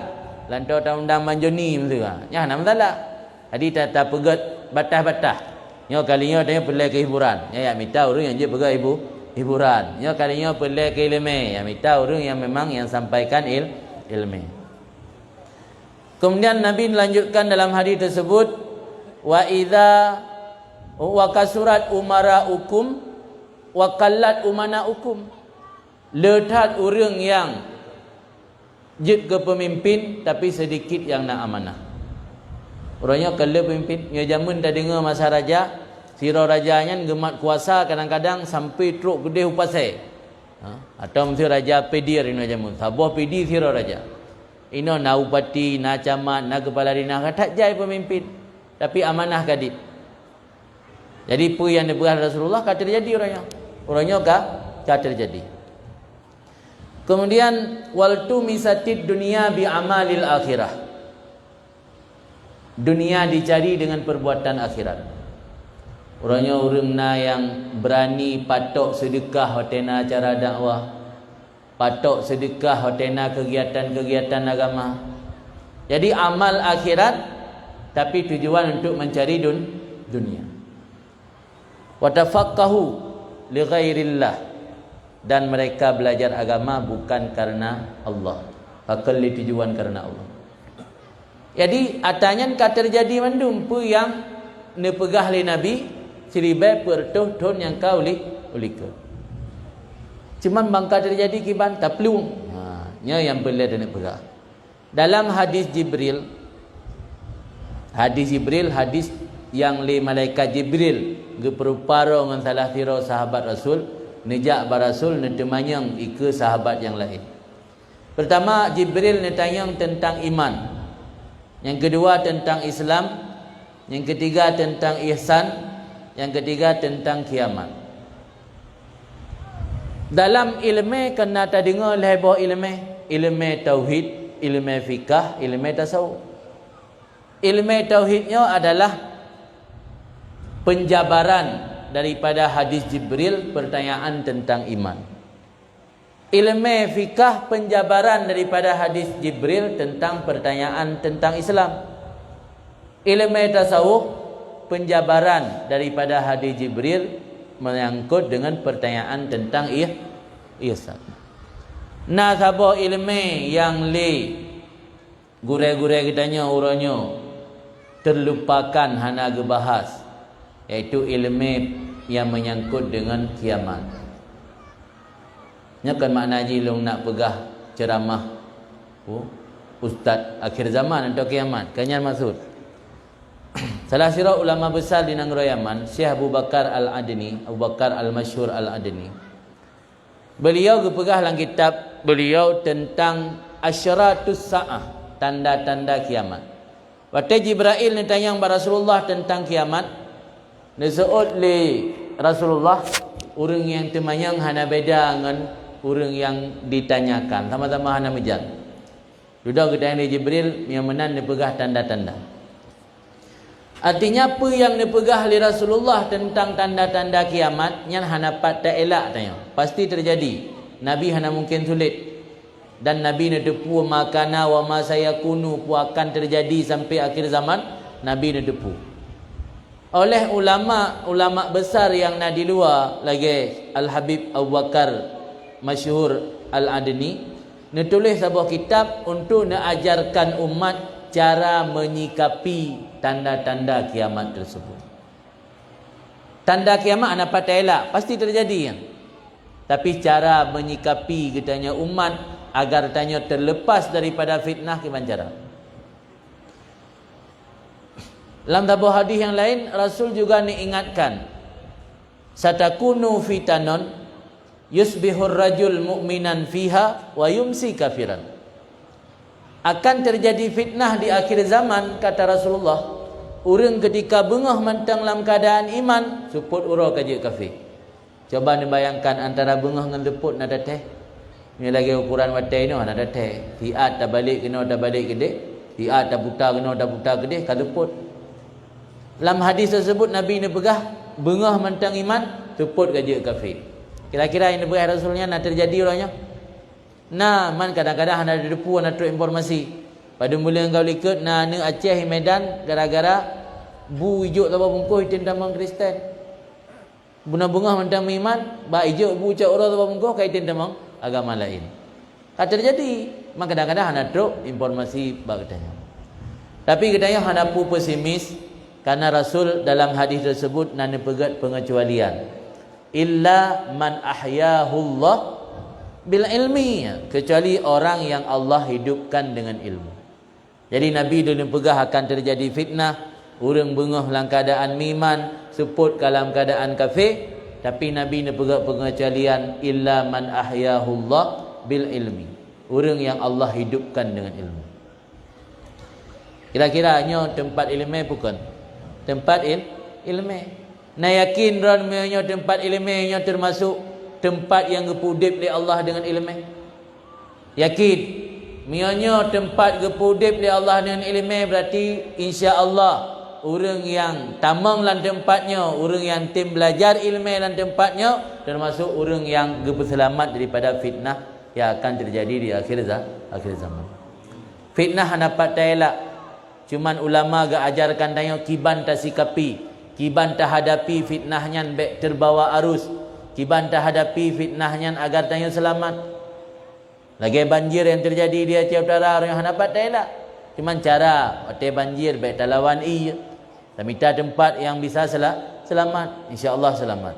Lantau tahun undang manjoni mesti kan. Ya nak masalah. Jadi tak pegat batah-batah. Nya kalinya dia perlu kehiburan. Ya minta orang yang je pegat hiburan. Nya kalinya perlu ke ilmu. Ya minta orang yang memang yang sampaikan ilmu. Kemudian Nabi melanjutkan dalam hadis tersebut, wa idza Wa kasurat umaraukum wa qallat umanaukum. Letat orang yang jid ke pemimpin tapi sedikit yang nak amanah. Orangnya kalau pemimpin, ya jamun dah dengar masa raja, sira rajanya gemat kuasa kadang-kadang sampai truk gede upasai. Atau mesti raja pedir ini jamun. Sabah pedi sira raja. Ino na upati, na camat, na kepala dinas tak jai pemimpin. Tapi amanah kadit. Jadi apa yang diberah Rasulullah kata terjadi orangnya. Orangnya kata terjadi. Kemudian wal tumisatid dunia bi amalil akhirah. Dunia dicari dengan perbuatan akhirat. Orangnya orang yang berani patok sedekah hotena acara dakwah, patok sedekah hotena kegiatan-kegiatan agama. Jadi amal akhirat tapi tujuan untuk mencari dunia. Wa tafaqahu li ghairillah, dan mereka belajar agama bukan karena Allah. Pakal tujuan karena Allah. Jadi atanya kata terjadi mandum pu yang nepegah li Nabi seribai pertuh ton yang kau ulika. Cuman bangka terjadi kiban taplung. Nya yang boleh dan nepegah. Dalam hadis Jibril, hadis yang li malaikat Jibril geperuparo dengan salah sira sahabat Rasul, nejak barasul netemanyang ike sahabat yang lain. Pertama Jibril netanyang tentang iman. Yang kedua tentang Islam, yang ketiga tentang ihsan, yang ketiga tentang kiamat. Dalam ilmu kena ta dengar lehbah ilmu tauhid, ilmu fikah, ilmu tasawuf. Ilmu tauhidnya adalah penjabaran daripada hadis Jibril pertanyaan tentang iman. Ilmu fikah penjabaran daripada hadis Jibril tentang pertanyaan tentang Islam. Ilmu tasawuf penjabaran daripada hadis Jibril menyangkut dengan pertanyaan tentang ihsan. Nah, sabah ilmu yang gure-gure kitanya urangnya terlupakan hana gebahas, iaitu ilmu yang menyangkut dengan kiamat. Nya kan makna jilung nak pegah ceramah ustaz akhir zaman atau kiamat. Kanyan maksud. Salah sira ulama besar di negara Yaman, Syekh Abu Bakar Al-Adni, Abu Bakar Al-Masyhur Al-Adni. Beliau gepegah dalam kitab beliau tentang asyaratus saah, tanda-tanda kiamat. Waktu Jibril ni tanya kepada Rasulullah tentang kiamat, disebut li Rasulullah orang yang temanyang hana beda dengan orang yang ditanyakan, sama-sama hana mejang. Sudah kita yang Jibril yang menan dipegah tanda-tanda. Artinya apa yang dipegah oleh Rasulullah tentang tanda-tanda kiamat yang hana pat tak elak tanya. Pasti terjadi. Nabi hana mungkin sulit. Dan Nabi nedepu makana wa ma sayakunu pu akan terjadi sampai akhir zaman, Nabi nedepu. Oleh ulama besar yang nak di luar lagi Al-Habib Abu Bakar Masyhur Al-Adni nulis sebuah kitab untuk mengajarkan umat cara menyikapi tanda-tanda kiamat tersebut. Tanda kiamat ana patai elak, pasti terjadi ya. Tapi cara menyikapi katanya umat agar tanya terlepas daripada fitnah gimana cara? Dalam sebuah hadis yang lain Rasul juga diingatkan, satakunu fitanon yusbihur rajul mu'minan fiha wa yumsi kafiran. Akan terjadi fitnah di akhir zaman kata Rasulullah. Orang ketika bengah mentang dalam keadaan iman, suput ura kaji kafir. Coba dibayangkan antara bengah dengan leput nada teh. Ini lagi ukuran watai ni nada teh. Fiat tak balik kena tak balik gede. Fiat tak buta kena tak buta gede ka leput. Dalam hadis tersebut Nabi ni pegah bengah mentang iman, suput kaji kafir. Kira-kira yang diberi Rasulnya nak terjadi orangnya. Nah, man kadang-kadang ada depu nak terus informasi. Pada mula engkau likut nah ni Aceh Medan gara-gara bu ijuk laba bungkuh itin tamang Kristen. Bunga-bunga mentang iman, ba ijuk bu cak orang laba bungkuh kaitin tamang agama lain. Tak terjadi. Man kadang-kadang ada terus informasi ba katanya. Tapi katanya hana pu pesimis, Karena Rasul dalam hadis tersebut nana pegat pengecualian. Illa man ahyahullah bil ilmi, kecuali orang yang Allah hidupkan dengan ilmu. Jadi Nabi dulu pegah akan terjadi fitnah, orang bengah dalam keadaan miman, seput dalam keadaan kafir, tapi Nabi ni pegah pengecualian illa man ahyahullah bil ilmi, orang yang Allah hidupkan dengan ilmu. Kira-kiranya tempat ilmu bukan? Tempat ilmu. Nak yakin ron menyo tempat ilmu nya termasuk tempat yang gepudip oleh Allah dengan ilmu. Yakin menyo tempat gepudip oleh Allah dengan ilmu, berarti insya-Allah orang yang tamang dalam tempatnya, orang yang tim belajar ilmu dalam tempatnya, termasuk orang yang berselamat daripada fitnah yang akan terjadi di akhir zaman. Fitnah dapat elak. Cuman ulama gak ajarkan tanya kiban tak sikapi, kiban tak hadapi fitnahnya baik terbawa arus, kiban tak hadapi fitnahnya agar tanya selamat. Lagi banjir yang terjadi di Aceh Utara, orang yang dapat elak. Cuman cara ote banjir baik talawan iya. Dan minta tempat yang bisa selamat, insya-Allah selamat.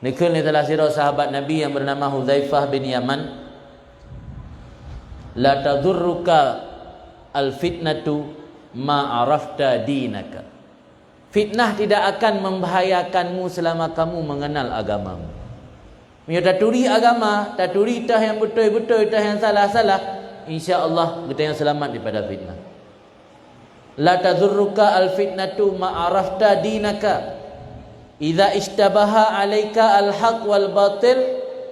Nikul ni telah sirah sahabat Nabi yang bernama Hudzaifah bin Yaman. La tadurruka al-fitnatu ma'arafta dinaka. Fitnah tidak akan membahayakanmu selama kamu mengenal agamamu. Dia taturi agama, taturi tah yang betul-betul, tah yang salah-salah, insya-Allah kita yang selamat daripada fitnah. La tadurruka al-fitnatu ma'arafta dinaka. Idza ishtabaha 'alaika al-haq wal batil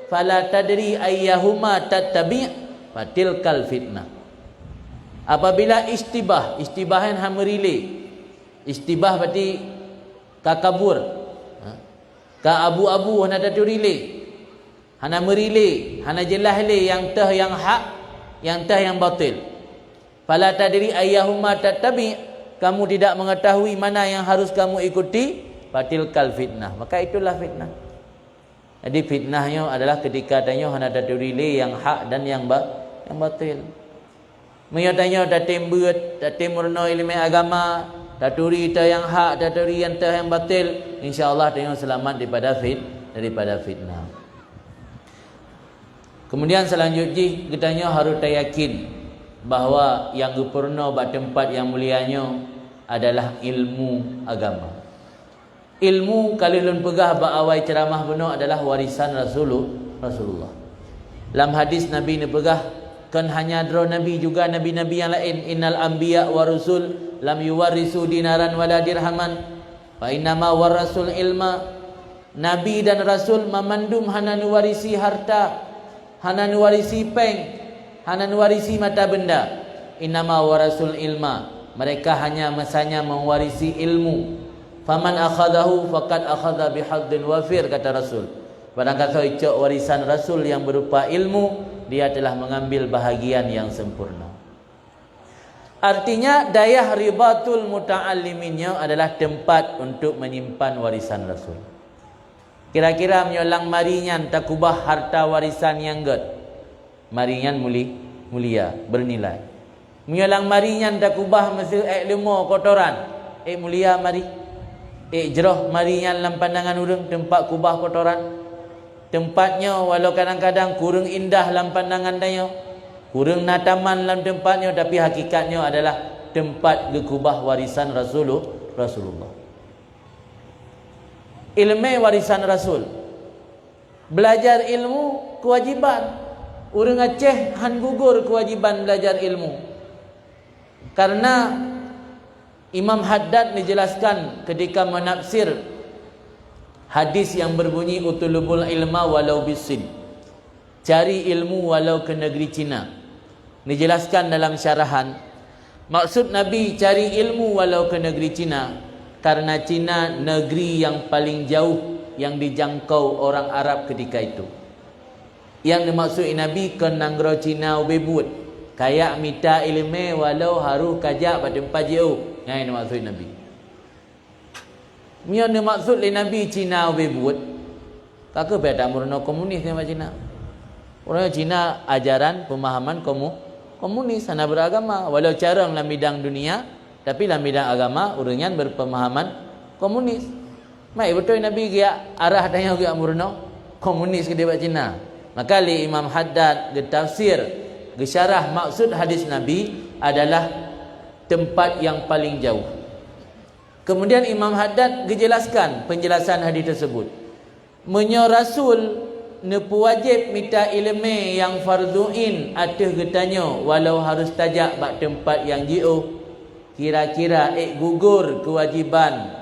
fala tadri ayyahuma tattabi' fatilkal fitnah. Apabila istibahan hamerile. Istibah berarti kakabur. Ka abu-abu hana taturile. Hana merile, hana jelas le yang tah yang hak, yang tah yang batil. Fala tadri ayyahuma tattabi, kamu tidak mengetahui mana yang harus kamu ikuti, fatilkal fitnah. Maka itulah fitnah. Jadi fitnahnya adalah ketika tanya hana taturile yang hak dan yang batil. Menyatanya datim beut, datim murno ilmu agama, daturi ta yang hak, daturi yang tah yang batil, insya-Allah tengok selamat daripada fitnah. Kemudian selanjutnya kitanya harus yakin bahawa yang gupurno ba tempat yang mulianya adalah ilmu agama. Ilmu kalau lun pegah ba awai ceramah benar adalah warisan Rasulullah. Dalam hadis Nabi ni pegah kan hanya dro Nabi juga Nabi-Nabi yang lain, innal anbiya wa rusul lam yuwarisu dinaran wala dirhaman fa innama warasul ilma. Nabi dan Rasul memandum hana nuwarisi harta, hana nuwarisi peng, hana nuwarisi mata benda. Innama warasul ilma, mereka hanya masanya mewarisi ilmu. Faman akhadahu faqad akhadha bihaddin wafir, kata Rasul. Barang kata icok warisan Rasul yang berupa ilmu, dia telah mengambil bahagian yang sempurna. Artinya dayah ribatul muta'alliminnya adalah tempat untuk menyimpan warisan Rasul. Kira-kira menyolang marinyan takubah harta warisan yang god. Marinyan mulia, bernilai. Menyolang marinyan takubah mesti lemo kotoran. Mulia mari. Jerah marinyan dalam pandangan urang tempat kubah kotoran. Tempatnya walau kadang-kadang kurang indah dalam pandangan dia, kurang nataman dalam tempatnya, tapi hakikatnya adalah tempat gekubah warisan Rasulullah. Ilmu warisan Rasul. Belajar ilmu kewajiban. Orang Aceh han gugur kewajiban belajar ilmu. Karena Imam Haddad dijelaskan ketika menafsir hadis yang berbunyi utulubul ilma walau bisin, cari ilmu walau ke negeri Cina. Dijelaskan dalam syarahan, maksud Nabi cari ilmu walau ke negeri Cina karena Cina negeri yang paling jauh yang dijangkau orang Arab ketika itu. Yang dimaksud Nabi ke nanggro Cina ubebut, kayak minta ilmu walau haru kajak pada tempat jauh. Yang dimaksud Nabi. Yang dimaksud oleh Nabi Cina ubebut, kakak beda murno komunis sama Cina. Orang Cina ajaran pemahaman komunis, sana beragama. Walau carang dalam bidang dunia, Tapi dalam bidang agama urang yang berpemahaman komunis. Mai betul Nabi dia arah tanya ke amurno komunis ke debat Cina. Maka li Imam Haddad ge tafsir ge syarah maksud hadis Nabi adalah tempat yang paling jauh. Kemudian Imam Haddad jelaskan penjelasan hadis tersebut. Menyo Rasul nepu wajib minta ilmu yang farduin atih getanyo walau harus tajak bak tempat yang jauh. Kira-kira gugur kewajiban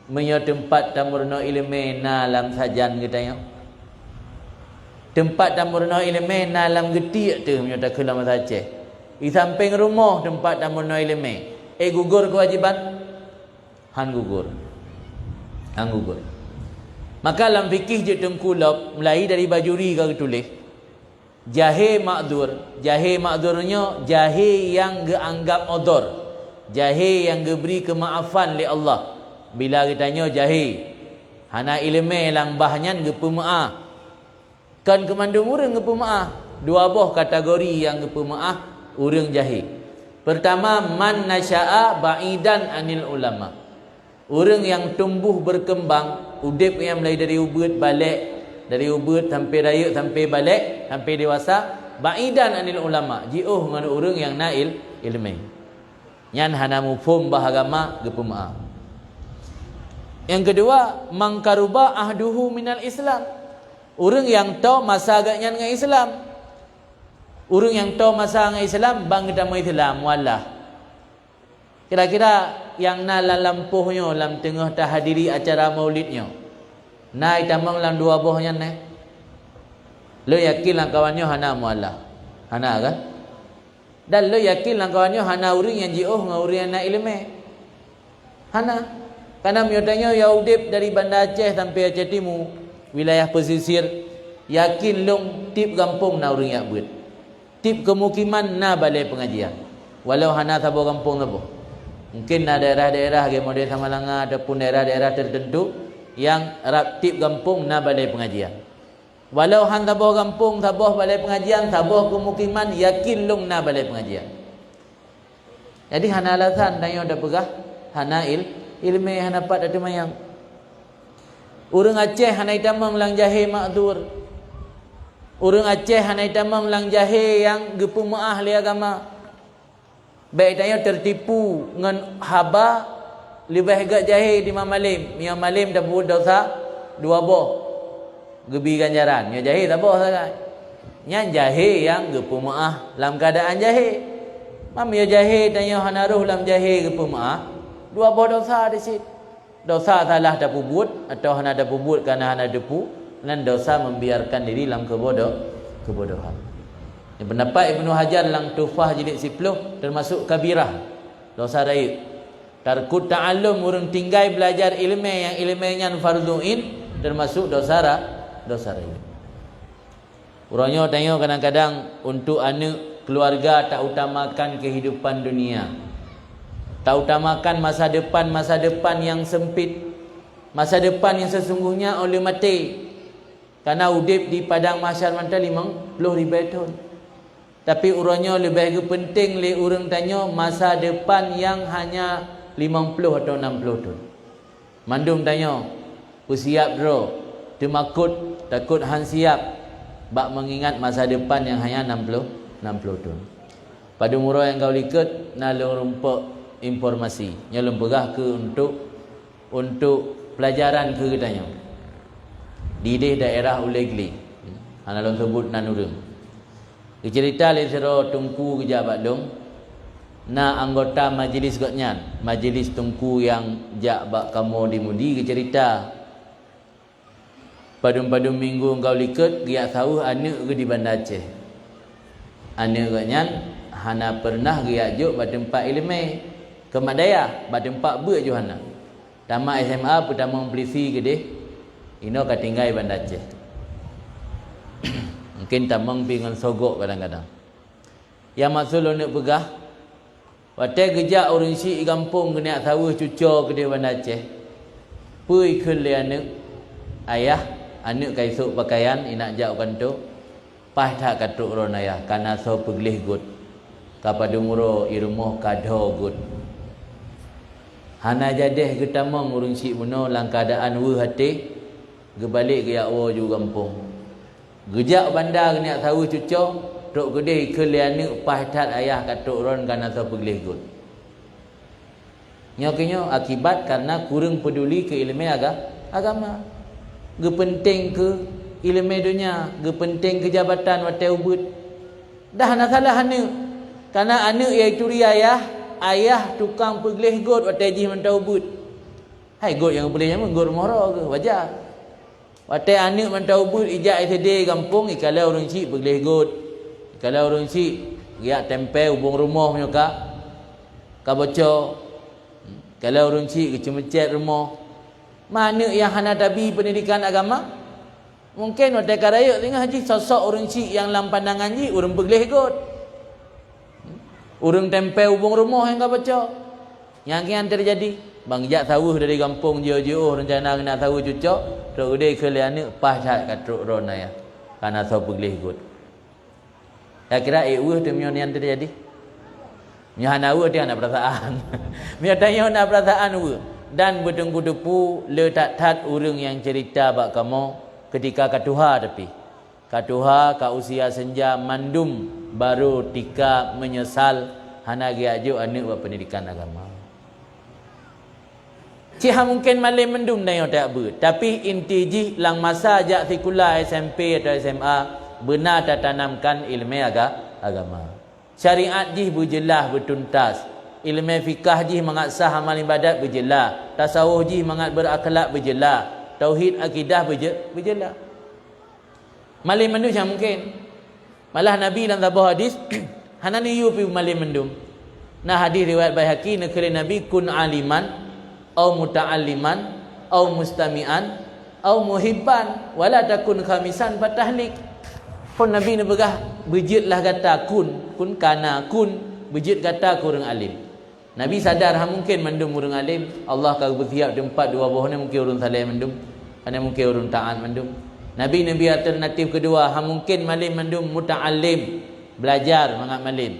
menyo tempat tamurno ilmu na lam sajan getanyo. Tempat tamurno ilmu na lam getik tu menyo tak kelam Aceh. Di samping rumah tempat tamurno ilmu. Gugur kewajiban? Han gugur. Maka dalam fikih je tengkulap mulai dari bajuri kau tulis jahe makdurnya jahe yang geanggap odor, jahe yang geberi kemaafan li Allah. Bila kitanya jahe hana ilmu lang bahanyan ge pemaah kan kemandung urang ge pemaah. Dua buah kategori yang ge pemaah urang jahe. Pertama, man nasya'a ba'idan anil ulama. Orang yang tumbuh berkembang, udip yang mulai dari ubud balik, dari ubud sampai raya sampai balik, sampai dewasa, ba'idan anil ulama. Jauh dengan orang yang nail ilmu. Yan hana mufhum bahagama gepemaah. Yang kedua, mangkaruba ahduhu minal Islam. Orang yang tahu masa agaknya dengan Islam. Orang yang tahu masa dengan Islam, bang kita mau Islam wallah. Kira-kira yang na lampuhnya dalam tengah tahadiri acara maulidnya. Na itamang dalam dua bohnya ne. Lo yakin lah kawannya hana muallah. Hana kan? Dan lo yakin lah kawannya hana orang yang jauh dengan orang yang nak ilmu. Hana. Karena miotanya ya udip dari Banda Aceh sampai Aceh Timur, wilayah pesisir, yakin long tip kampung na orang yang buat. Tip kemukiman na balai pengajian. Walau hana sabo kampung sabo. Mungkin ada daerah-daerah yang model Samalanga ataupun daerah-daerah tertentu yang tip kampung na balai pengajian. Walau han tabah kampung, tabah balai pengajian, tabah pemukiman, yakin long na balai pengajian. Jadi hana alasan tanya dah pegah hana ilmu hana pat ada mayang. Urang Aceh hana itamang lang jahe makdur. Urang Aceh hana itamang lang jahe yang gepemaah li agama. Baik tanya tertipu dengan haba lebih agak jahe di Mamalim. Mia Malim dah buat dosa dua boh. Gebi ganjaran. Mia jahe tak boh sangat. Yang jahe yang gepemaah dalam keadaan jahe. Mia jahe tanya hanaruh dalam jahe gepemaah. Dua boh dosa di situ. Dosa salah dah buat atau hana dah buat kerana hana depu dan dosa membiarkan diri dalam kebodohan. Pendapat Ibnu Hajar dalam Tuhfah jilid 10 termasuk kabirah dosa raib. Tarkut ta'allum orang tinggal belajar ilmu yang ilmunya farduin termasuk dosa raib. Orangnya tanya kadang-kadang untuk anak keluarga tak utamakan kehidupan dunia. Tak utamakan masa depan yang sempit. Masa depan yang sesungguhnya oleh mati. Karena udip di padang mahsyar mantan 50,000 tahun. Tapi urangnya lebih penting le urang tanya masa depan yang hanya 50 atau 60 tahun. Mandum tanya, "Ku siap bro?" Temakut takut han siap bak mengingat masa depan yang hanya 60 tahun. Pada murah yang kau liket nalung rumpuk informasi. Nyalung pegah ke untuk pelajaran ke katanya. Di daerah Ulegli. Analong sebut nanurung. Cerita le sero tungku kejabat dong. Na anggota majlis gotnyan, majlis tungku yang jak bak kamu dimudi ke cerita. Padum-padum minggu engkau liket dia tahu anak ke di Banda Aceh. Anak gotnyan hana pernah dia juk bak tempat ilmu. Ke Madaya bak tempat ber Johana. Tamat SMA pertama polisi ke deh. Ino katinggai Banda Aceh. Mungkin tamang dengan sogok kadang-kadang. Yang maksud lo nak pegah. Watai gejak orang si kampung kena tahu cucur ke dia Banda Aceh. Pui kele anak ayah anak kaisuk pakaian inak jak kanto. Pas tak katuk ron ayah karena so peglih gut. kepada muro irumuh kado good. Hana jadeh getama ngurung si muno lang keadaan we hati gebalik ke yakwo ju kampung. Gejak bandar nak tahu cucok tok gede keliane pahtat ayah katuk ron kana ta peglih good. Nyokinyo akibat karena kurang peduli ke ilmu agama. Gepenting ke ilmu dunia, gepenting ke jabatan wate ubud. Dah nak salah anak. Karena anak iaitu ayah tukang peglih god wate ji mentau ubud. Hai god yang boleh nyama god moro ke wajar. Wate anak mentau ubud ijak sede kampung ikalau orang cik peglih god. Kalau orang cik dia tempel hubung rumah punya ka bocor. Kalau orang cik kecemecet rumah, mana yang hana tabi pendidikan agama? Mungkin waktu karaya tengah haji sosok orang cik yang dalam pandangan ji orang peglih kot. Orang tempel hubung rumah yang kau baca. Yang kian terjadi, bang jak tahu dari kampung jauh-jauh rencana nak tahu cucok, tok gede keliane pahsat katruk rona ya. Karena tahu peglih kot. Ya kira tu yang terjadi. Nyana we dia nak perasaan. Mia tanya nak perasaan we dan betengku depu le tak tat urang yang cerita bak kamu ketika katuha tapi. Katuha ka usia senja mandum baru tika menyesal hana giaju anak buat pendidikan agama. Ciha mungkin malam mendum dayo tak ber. Tapi inti ji lang masa jak sekolah SMP atau SMA benar tertanamkan ilmu agama. Syariat jih berjelas bertuntas. Ilmu fikah jih mengaksah amal ibadat berjelas. Tasawuf jih mengat berakhlak berjelas. Tauhid akidah berjelas. Malim mendum yang mungkin. Malah Nabi dalam sebuah hadis hanani yu pi malim mendum. Nah hadis riwayat Baihaqi negeri Nabi kun aliman au muta'alliman au mustami'an au muhibban wala takun khamisan fatahlik. Pun Nabi ni begah bejitlah kata kun kana kun bejit kata kurang alim. Nabi sadar ha mungkin mendum urang alim, Allah kau bersiap tempat dua bawah ni mungkin urang saleh mendum, ana mungkin urang ta'an mendum. Nabi alternatif kedua ha mungkin malim mendum muta'allim, belajar mangat malim.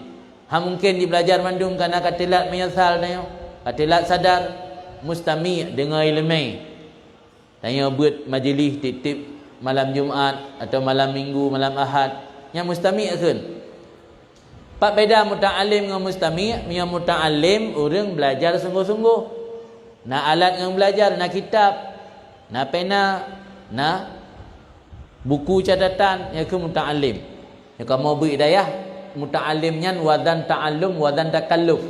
Ha mungkin di belajar mendum kana katilat menyesal tayo, katilat sadar, mustami' dengar ilmu. Tayo buat majlis titip malam Jumaat atau malam Minggu, malam Ahad yang mustami' kan. Pak beda muta'alim dengan mustami'. Yang muta'alim orang belajar sungguh-sungguh. Nak alat yang belajar, nak kitab, nak pena, nak buku catatan, yang ke muta'alim. Yang kamu beri hidayah muta'alim nyan wadan ta'allum wadan takalluf.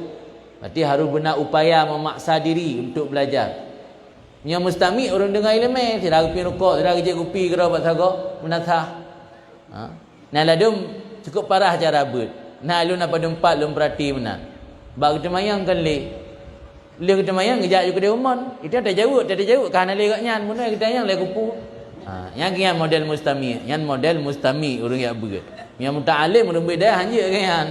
Berarti harus benar upaya memaksa diri untuk belajar. Yang mustami' orang dengar ilmu, tidak kupi rukuk, tidak kerja kupi kira buat sago, menatah. Nah ladum cukup parah cara buat. Nah lu nak pada empat lu perhati mana. Bak kita mayang kan le. Le kita mayang ngejak juga dia umon. Itu ada jauh kerana le kat nyan, mun kita yang le kupu. Yang kian model mustami', yang model mustami' orang yang buat. Yang muta'alim orang beda hanya kan.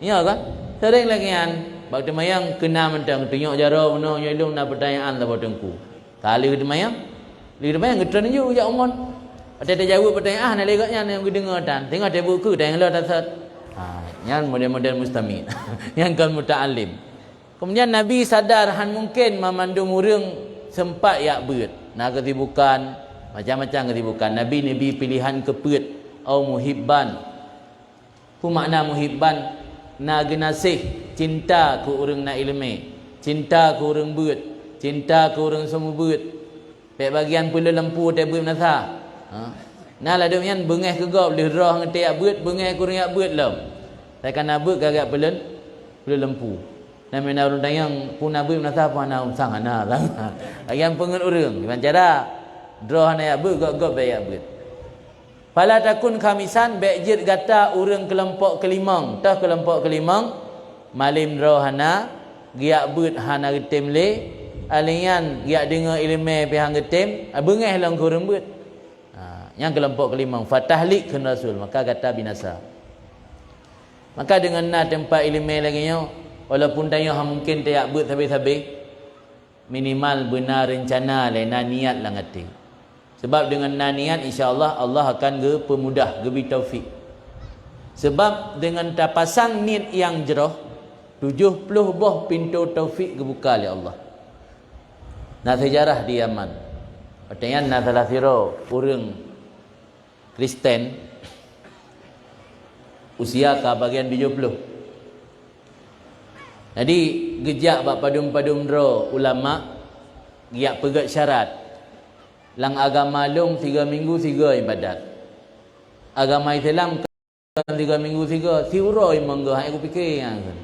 Ya kan? Sering lagi kan. Bak kita mayang kena mentang tengok jara mana nyelung nak pertanyaan lah bodengku. Kali kita mayang ngetren je jak umon. Ada jawab pertanyaan nak lekatnya yang dengar dan tengok ada buku dan yang tak. Yang model-model mustami'. Yang kan muta'alim. Kemudian Nabi sadar han mungkin memandum urang sempat yak beut. Nak kesibukan macam-macam kesibukan. Nabi pilihan keput au muhibban. Apa makna muhibban? Na genasih cinta ku urang nak ilmu. Cinta ku urang beut. Cinta ke orang semua buat. Pek bagian pula lempu tak buat nasa. Nah lah dia yang bengeh ke gop boleh roh ngeti yak buat bengeh kurang yak buat lah. Saya kan buat gagak pula lempu. Nah mena orang tayang pun nak buat nasa apa nak usang ana lah. Bagian pengen orang gimana cara roh nak yak buat gop yak buat. Pala takun khamisan bejit gata orang kelompok kelimang. Tah kelompok kelimang malim roh hana giak buat hana getem le. Alian giak dengar ilmu pihang getem bengeh lang kurang buat. Yang kelompok kelima fatahlik kan Rasul maka kata binasa. Maka dengan na tempat ilmu lagi nya walaupun tanya mungkin tak buat habis-habis minimal benar rencana le na niat lang hati. Sebab dengan na niat insya-Allah Allah akan ge pemudah ge bi taufik. Sebab dengan tapasang niat yang jeroh 70 buah pintu taufik kebuka oleh Allah. Nah sejarah di Yaman. Artinya nah salah siro orang Kristen usia ke bagian 70. Jadi gejak bak padum-padum dro ulama giak pegat syarat. Lang agama long 3 minggu 3 ibadat. Agama Islam 3 minggu 3 siuroi monggo aku fikir yang kan.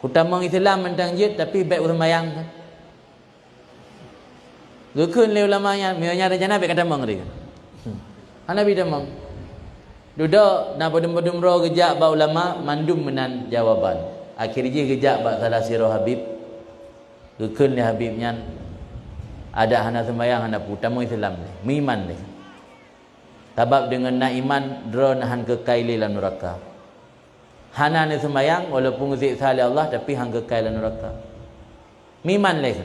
Utama Islam mentang jid tapi baik sembahyang kan. Gekun le ulama nya mianya rencana baik kata mong dia. Hanabi demam. Duduk na padum-padum ro gejak ba ulama mandum menan jawaban. Akhirnya gejak ba salah sirah Habib. Gekun le Habib nyan ada hana sembahyang hana utama Islam ni. Miman ni. Sebab dengan nak iman dro nahan kekal dalam neraka. Hana ni sembahyang walaupun zikir Allah tapi hang kekal dalam neraka. Miman leh.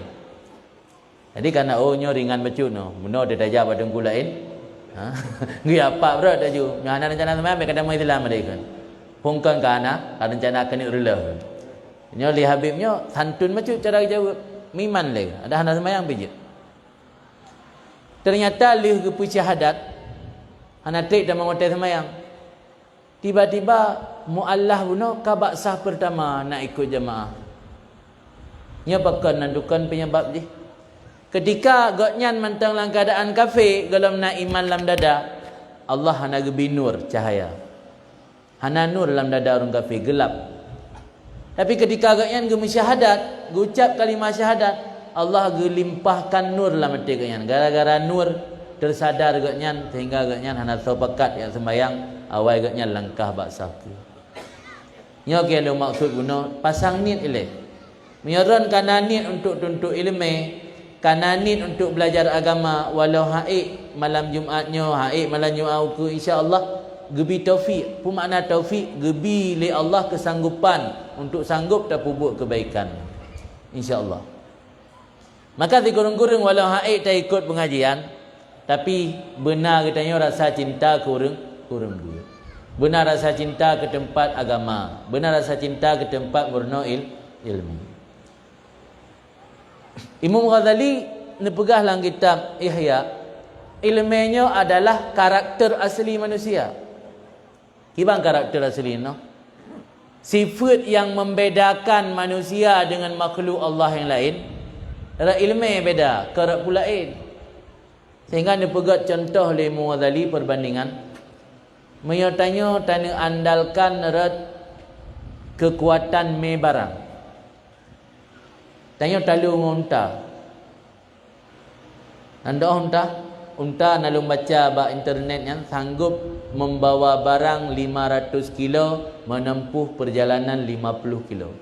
Jadi karena nyo ringan bacun no. Meno dia tajab pada dengkul lain. Ha. Ngi apa bro taju. Hana rencana sembahyang be kadang Islam mereka. Pungkan kana rencana akan rela. Nyo li Habib nyo santun macam cara jawab. Miman leh. Ada hana sembahyang biji. Ternyata lih ke syahadat hana trik dan mengotai sembahyang. Tiba-tiba muallah buno kabak sah pertama nak ikut jemaah. Nya bakal nandukan penyebab je. Ketika gotnyan mentang dalam keadaan kafir dalam nak iman dalam dada, Allah hana gebi nur cahaya. Hana nur dalam dada orang kafir gelap. Tapi ketika gotnyan ge syahadat, ucap kalimah syahadat, Allah gelimpahkan nur dalam hati gotnyan. Gara-gara nur tersadar gotnyan sehingga gotnyan hana sopakat yang sembayang awal gotnyan langkah bak saku. Nya ke lo maksud guna pasang niat ile. Menyeron kana niat untuk tuntut ilmu, kana niat untuk belajar agama walau haid malam Jumaatnya, haid malam Jumaat ke insya-Allah gebi taufik. Pu makna taufik gebi li Allah kesanggupan untuk sanggup tak buat kebaikan. Insya-Allah. Maka di kurung-kurung walau haid tak ikut pengajian tapi benar katanya rasa cinta ke orang dulu. Benar rasa cinta ke tempat agama, benar rasa cinta ke tempat murno ilmu. Imam Ghazali nepegah dalam kitab Ihya, ilmunya adalah karakter asli manusia. Kibang karakter asli no? Sifat yang membedakan manusia dengan makhluk Allah yang lain. Ada ilmu beda, karak pula lain. Sehingga nepegah contoh oleh Imam Ghazali perbandingan. Menyatanya tanya andalkan erat kekuatan me barang. Tanya talu unta. Anda unta nalung baca ba internet yang sanggup membawa barang 500 kilo menempuh perjalanan 50 kilo.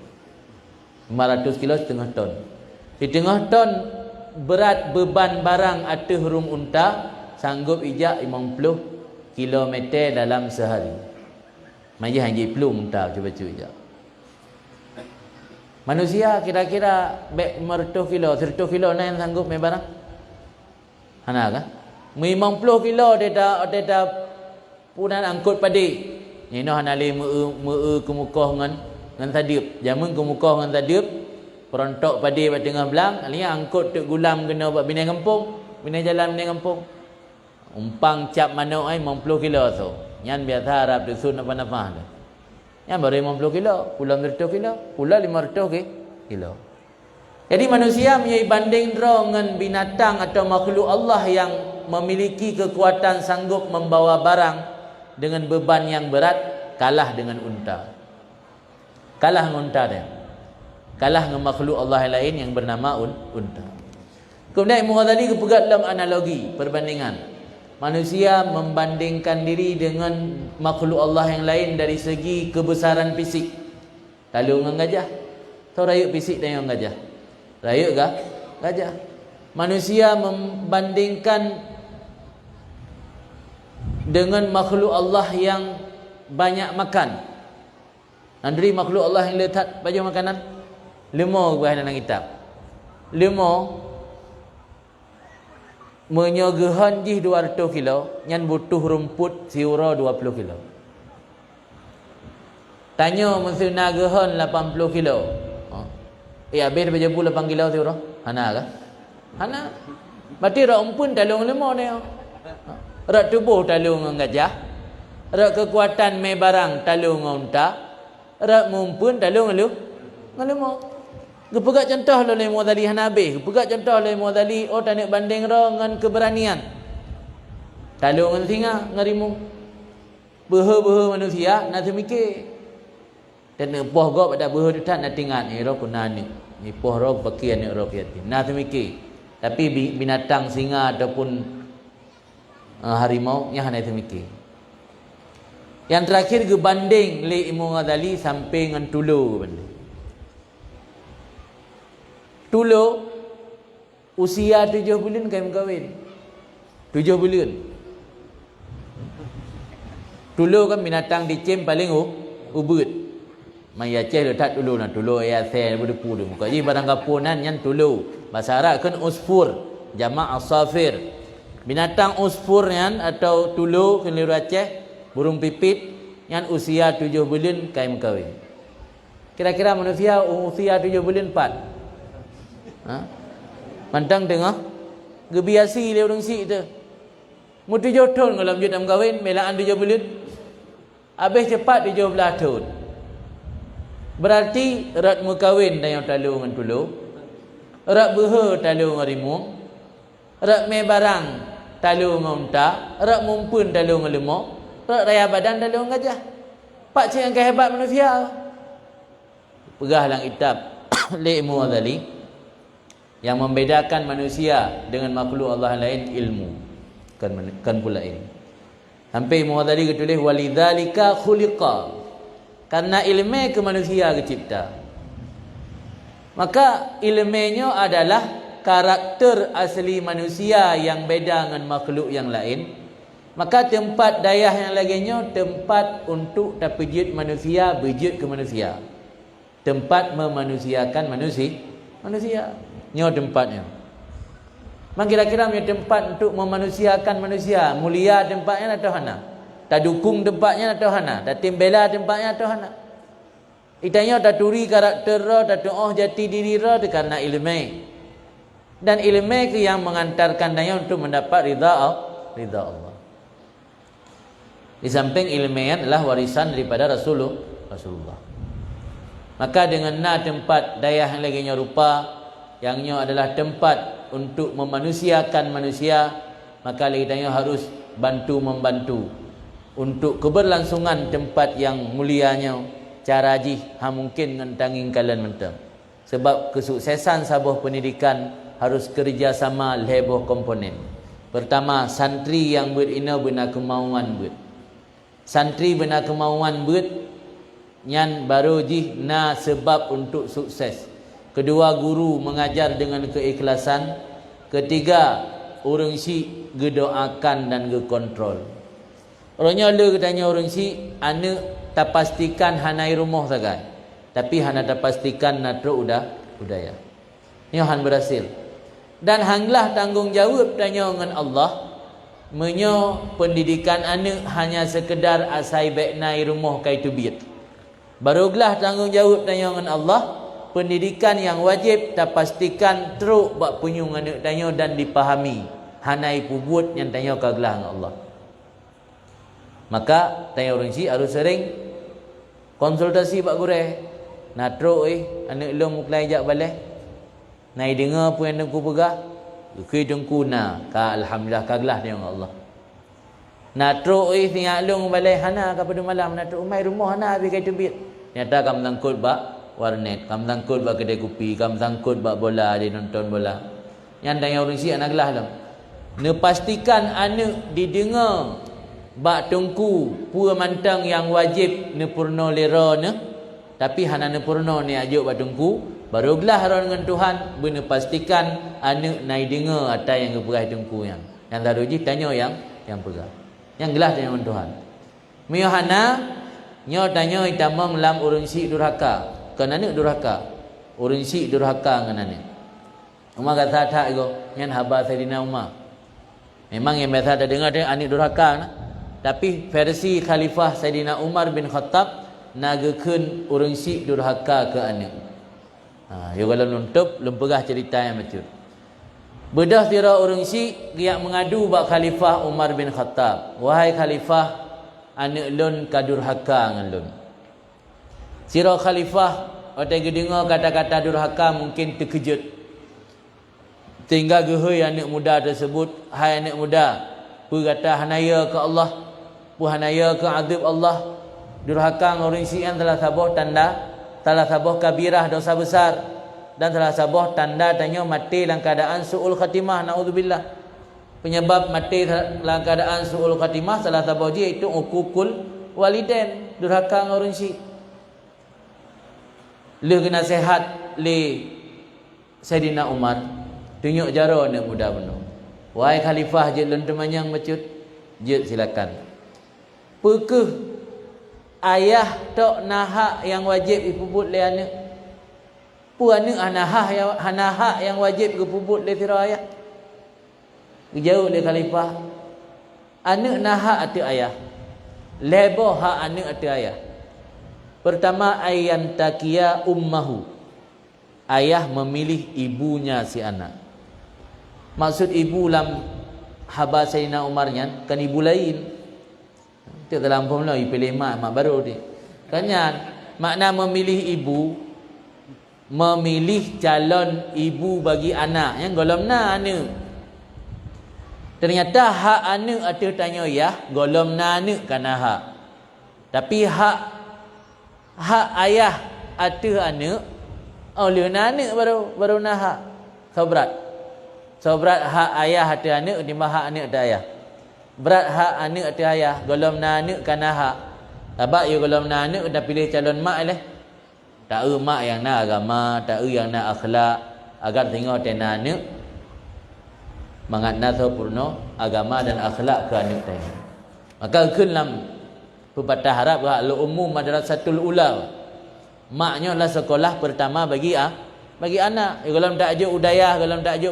500 kilo setengah ton. Setengah ton berat beban barang atuh rum unta sanggup ijak 50 kilometer dalam sehari. Majih hanji pelum tak cuba-cuba. Manusia kira-kira 100 kilo, 100 kilo na yang sanggup me barang. Hana kan? 50 kilo dia punan angkut padi. Nino hana le meu ke muka ngan tadiup. Jamun ke muka ngan tadiup, perontok padi ba tengah belang, alia angkut tek gulam kena buat bina kampung, bina jalan bina kampung. Umpang cap manuk ai 50 kilo tu. Nyan biasa Arab dusun apa-apa tu. Yang baru 50 kilo, pulang 100 kilo, pulang 500 kilo. Jadi manusia menjadi banding dengan binatang atau makhluk Allah yang memiliki kekuatan sanggup membawa barang dengan beban yang berat, kalah dengan unta. Kalah dengan unta dia. Kalah dengan makhluk Allah yang lain yang bernama unta. Kemudian Imam Ghazali kepegat dalam analogi perbandingan. Manusia membandingkan diri dengan makhluk Allah yang lain dari segi kebesaran fisik. Kalau dengan gajah, tahu rayuk fisik dan yang gajah. Rayuk kah? Gajah. Manusia membandingkan dengan makhluk Allah yang banyak makan. Dari makhluk Allah yang letak baju makanan, lemah ke dalam kitab. Lemah menyogehan jih 200 kilo, nyan butuh rumput siura 20 kilo. Tanya musuh nagahon 80 kilo. Habis dia jemput 8 kilo tu roh. Hana ke? Hana. Berarti rak umpun talung lemah dia. Rak tubuh talung dengan gajah. Rak kekuatan mai barang talung dengan unta. Rak mumpun talung dengan lemah. Gepegak contoh lo lemo tadi hana habis. Gepegak contoh lemo tadi tak nak banding ro dengan keberanian. Talung dengan singa dengan rimau. Beha-beha manusia nak mikir. Dan poh gop pada beha tu tak nak tingat ro kuna ni. Ni poh ro pakai ni ro kiatin. Nak mikir. Tapi binatang singa ataupun harimau yang hana mikir. Yang terakhir ke banding li Imam Ghazali sampai dengan tulu banding. Tulu usia 7 bulan kain kahwin. 7 bulan. Tulu kan binatang dicem paling ubud. Mai Aceh letak tulu nah tulu ayah sen berdepu dia muka. Jadi barang kapunan yang tulu. Bahasa Arab kan usfur, jamak asafir. Binatang usfur yang atau tulu keliru Aceh, burung pipit yang usia 7 bulan kain kahwin. Kira-kira manusia usia 7 bulan 4. Mantang tengah gebiasi dia orang si tu. Mu 7 tahun kalau lanjut dalam kahwin melaan 7 bulan. Habis cepat 17 tahun. Berarti rat mu kahwin dan yang talu dengan tulu. Rat beha talu dengan rimau. Rat me barang talu dengan unta. Rat mumpun talu dengan lemah. Rat raya badan talu dengan gajah. Pak cik yang kehebat manusia. Pegah lang kitab li Imam Ghazali yang membedakan manusia dengan makhluk Allah lain ilmu. Kan pula ini. Sampai Imam Ghazali ketulis walidzalika khuliqa. Karena ilmu ke manusia kecipta. Maka ilmunya adalah karakter asli manusia yang beda dengan makhluk yang lain. Maka tempat dayah yang lainnya tempat untuk terpijit manusia, bijit ke manusia. Tempat memanusiakan manusia. Nyo tempatnya. Mang kira-kira punya tempat untuk memanusiakan manusia, mulia tempatnya atau hana? Tak dukung tempatnya atau hana? Tak timbela tempatnya atau hana? Itanya tak turi karakter roh, tak tu'oh jati diri roh karena ilmu. Dan ilmu ke yang mengantarkan dia untuk mendapat ridha Allah. Di samping ilmu adalah warisan daripada Rasulullah. Maka dengan tempat dayah yang laginya rupa, yangnya adalah tempat untuk memanusiakan manusia, maka kita harus membantu untuk keberlangsungan tempat yang mulianya. Cara jih mungkin ngentangin kalian mentang. Sebab kesuksesan sebuah pendidikan harus kerjasama leboh komponen. Pertama, santri yang berina benar kemauan ber. Santri benar kemauan ber, nyan baru jih na sebab untuk sukses. Kedua, guru mengajar dengan keikhlasan. Ketiga, orang si gedoakan dan gekontrol. Orangnya le katanya orang si ane tak pastikan hanai rumah sagai. Tapi hana tak pastikan natro udaya. Ni han berhasil. Dan hanglah tanggungjawab tanya dengan Allah. Menyo pendidikan ane hanya sekedar asai beknai rumah kai tubit. Barulah tanggungjawab tanya dengan Allah. Pendidikan yang wajib tak pastikan teruk buat penyung anak tanya dan dipahami. Hanai pubut yang tanya kaglah dengan Allah. Maka tanya orang si harus sering konsultasi pak gure. Natro anak lu muklai jak balai. Nai dengar pun yang dengku pegah. Ukui dengku na ka alhamdulillah kaglah dengan Allah. Natro tiak lu balai hana ka pada malam natro mai rumah hana habis kai tebit. Nyata kam tangkut bak warnet, kam tangkut bak kedai kopi, kam tangkut bak bola dia nonton bola. Yang tanya orang si anak gelah lam. Ne pastikan anak didengar bak tengku pura mantang yang wajib ne purno lera ne, tapi hana ne purno ni ajuk bak tengku baru gelah ron dengan Tuhan bena pastikan anak nai dengar atas yang keperai tengku yang tahu ji tanya yang pegang. Yang gelah tanya dengan Tuhan. Mio hana nyo tanya itamang lam urun si durhaka. Kenana durhaka? Urun si durhaka nganane. Umar kata tak go, nyan haba Saidina Umar. Memang yang biasa ada dengar dia anik durhaka nah. Tapi versi Khalifah Saidina Umar bin Khattab nagakeun urang si durhaka ke anak. Ya kalau nutup lempegah cerita yang betul. Bedah tira urang si giak mengadu bak Khalifah Umar bin Khattab. Wahai Khalifah, anak lun kadurhaka ngan lun. Sira Khalifah, otak dengar kata-kata durhaka mungkin terkejut. Tinggal gehoi anak muda tersebut, hai anak muda, pu kata hanaya ke Allah, pu hanaya ke azab Allah. Durhaka orang sian telah sabuh tanda, telah sabuh kabirah dosa besar, dan telah sabuh tanda tanya mati dalam keadaan su'ul khatimah, naudzubillah. Penyebab mati dalam keadaan su'ul khatimah salah sabuh dia itu ukukul walidain, durhaka orang si. Le kena sehat le Saidina Umar, tunjuk jara anak muda penuh. Wahai Khalifah je lentera manyang mecut, je silakan. Pekeh ayah tok nahak yang wajib dipuput le anak. Pu anak hanahak yang wajib dipuput le tira ayah. Jauh le Khalifah. Anak nahak atu ayah. Lebo hak anak atu ayah. Pertama, ayan takia ummahu. Ayah memilih ibunya si anak. Maksud ibu dalam haba Sayyidina Umarnya kan ibu lain. Tidak dalam pun lah, pilih mak baru dia. Kanyan, makna memilih ibu, memilih calon ibu bagi anak yang golom na anak. Ternyata hak anak ada tanya ya, golom na anak kana hak. Tapi hak ayah ada anak, oleh na anak baru na hak. Sobrat hak ayah ada anak, timbang hak anak ada ayah. Berat hak anak atas ayah, golom na anak kana hak. Sebab you golom na anak dah pilih calon mak leh. Tak mak yang nak agama, tak yang nak akhlak, agar tengok tena anak mangat sempurna agama dan akhlak ke anak tadi. Maka kelam pepatah harap lu umum madrasatul ula. Maknya lah sekolah pertama bagi anak. Kalau tak ajuk udayah, kalau tak ajuk